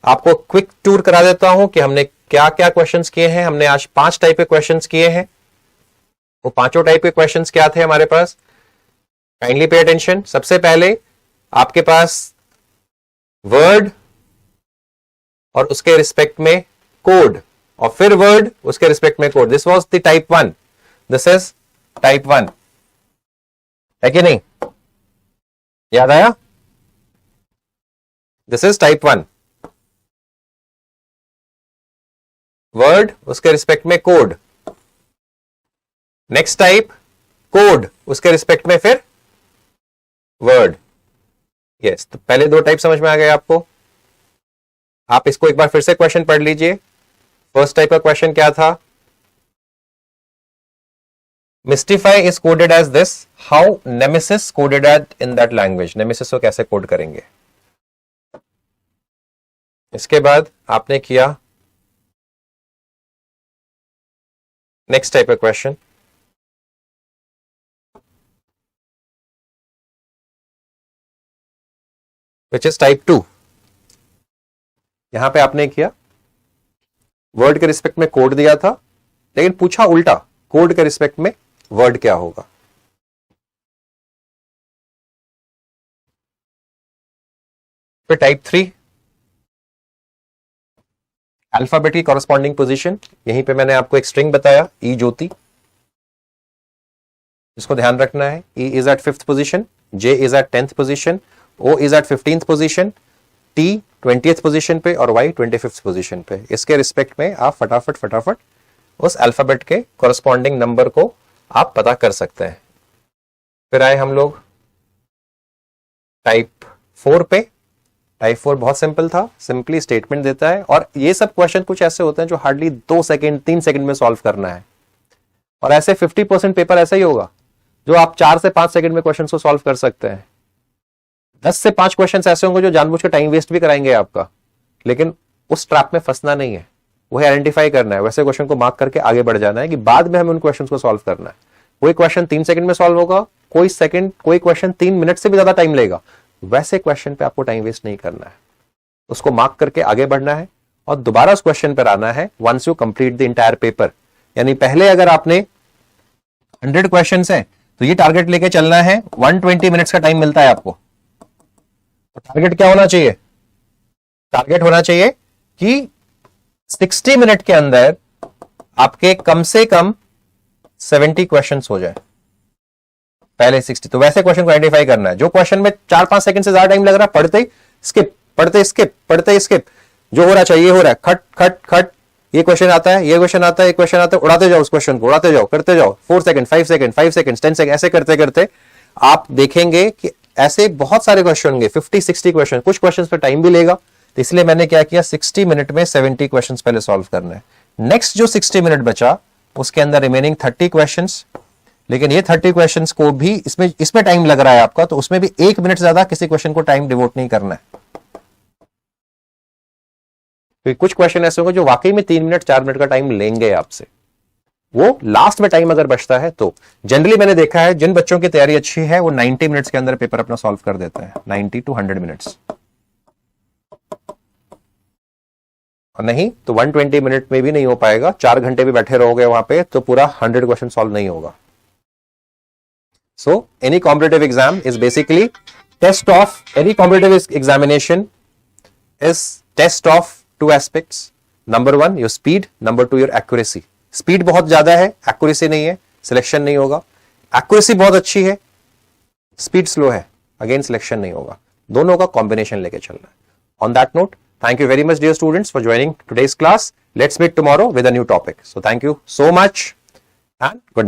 आपको क्विक टूर करा देता हूं कि हमने क्या क्या क्वेश्चंस किए हैं। हमने आज 5 टाइप के क्वेश्चंस किए हैं। वो पांचों टाइप के क्वेश्चंस क्या थे हमारे पास, काइंडली पे अटेंशन। सबसे पहले आपके पास वर्ड और उसके रिस्पेक्ट में कोड, और फिर वर्ड उसके रिस्पेक्ट में code. This was the type 1, this is type 1, है कि नहीं, याद आया, दिस इज टाइप 1, वर्ड उसके रिस्पेक्ट में कोड। नेक्स्ट टाइप कोड उसके रिस्पेक्ट में फिर वर्ड। यस, तो पहले 2 टाइप समझ में आ गए आपको। आप इसको एक बार फिर से क्वेश्चन पढ़ लीजिए। फर्स्ट टाइप का क्वेश्चन क्या था, mystify is coded as this, how nemesis coded at in that language. Nemesis को कैसे कोड करेंगे। इसके बाद आपने किया नेक्स्ट टाइप का क्वेश्चन, विच इज टाइप 2। यहां पे आपने किया वर्ड के रिस्पेक्ट में कोड दिया था, लेकिन पूछा उल्टा, कोड के रिस्पेक्ट में वर्ड क्या होगा। फिर टाइप 3, अल्फाबेट की कॉरेस्पॉन्डिंग पोजीशन। यहीं पे मैंने आपको एक स्ट्रिंग बताया, ई ज्योति, इसको ध्यान रखना है। E is at 5th position, J is at 10th position, O is at 15th position, T 20th position पे और Y 25th पोजीशन पे। इसके रिस्पेक्ट में आप फटाफट उस अल्फाबेट के कॉरस्पॉन्डिंग नंबर को आप पता कर सकते हैं। फिर आए हम लोग टाइप 4 पे। टाइप 4 बहुत सिंपल था, सिंपली स्टेटमेंट देता है और ये सब क्वेश्चन कुछ ऐसे होते हैं जो हार्डली 2 सेकंड 3 सेकंड में सॉल्व करना है, और ऐसे 50% पेपर ऐसा ही होगा जो आप 4 से 5 सेकंड में क्वेश्चन को सॉल्व कर सकते हैं। 10 से 5 क्वेश्चन ऐसे होंगे जो जानबूझ के टाइम वेस्ट भी कराएंगे आपका, लेकिन उस ट्रैप में फंसना नहीं है, वही आइडेंटिफाई करना है, वैसे क्वेश्चन को मार्क करके आगे बढ़ जाना है कि बाद में हमें उन क्वेश्चन को सॉल्व करना है। कोई क्वेश्चन 3 सेकंड में सॉल्व होगा, कोई क्वेश्चन 3 मिनट से भी ज्यादा टाइम लेगा, वैसे क्वेश्चन पे आपको टाइम वेस्ट नहीं करना है, उसको मार्क करके आगे बढ़ना है और दोबारा उस क्वेश्चन पर आना है once you complete the entire paper. यानी पहले अगर आपने 100 क्वेश्चंस हैं तो ये टारगेट लेके चलना है, 120 मिनट्स का टाइम मिलता है आपको। तो टारगेट क्या होना चाहिए? टारगेट होना चाहिए कि 60 मिनट के अंदर आपके कम से कम 70 क्वेश्चंस हो जाए, पहले 60। तो वैसे क्वेश्चन को आइडेंटिफाई करना है जो क्वेश्चन में 4-5 सेकंड से ज्यादा टाइम लग रहा है, पढ़ते ही स्किप, जो हो रहा चाहिए हो रहा है, खट खट खट, ये क्वेश्चन आता है, ये क्वेश्चन आता है, ये क्वेश्चन आता है, उड़ाते जाओ उस क्वेश्चन को, उड़ाते जाओ, करते जाओ, 4 सेकंड 5 सेकंड 5 सेकंड 10 सेकंड, ऐसे करते करते आप देखेंगे कि ऐसे बहुत सारे क्वेश्चन होंगे, 50-60 क्वेश्चन। कुछ क्वेश्चन पे टाइम भी लेगा, तो इसलिए मैंने क्या किया, 60 मिनट में 70 क्वेश्चन पहले सॉल्व करना है। नेक्स्ट जो 60 मिनट बचा उसके अंदर रिमेनिंग 30 क्वेश्चन, लेकिन ये 30 क्वेश्चंस को भी इसमें टाइम लग रहा है आपका, तो उसमें भी 1 मिनट ज्यादा किसी क्वेश्चन को टाइम डिवोट नहीं करना है। तो कुछ क्वेश्चन ऐसे होंगे जो वाकई में 3 मिनट 4 मिनट का टाइम लेंगे आपसे, वो लास्ट में टाइम अगर बचता है तो। जनरली मैंने देखा है जिन बच्चों की तैयारी अच्छी है वो 90 मिनट्स के अंदर पेपर अपना सॉल्व कर देते हैं, 90 to 100 मिनट्स, और नहीं तो 120 मिनट में भी नहीं हो पाएगा। 4 घंटे भी बैठे रहोगे वहां पे तो पूरा 100 क्वेश्चन सॉल्व नहीं होगा। So any competitive exam is basically test of, any competitive examination is test of 2 aspects. Number 1 your speed, number 2 your accuracy. Speed बहुत ज्यादा है, accuracy नहीं है, selection नहीं होगा। Accuracy बहुत अच्छी है, speed slow है, again selection नहीं होगा। दोनों का combination लेके चलना है। On that note, thank you very much dear students for joining today's class. Let's meet tomorrow with a new topic. So thank you so much and good night.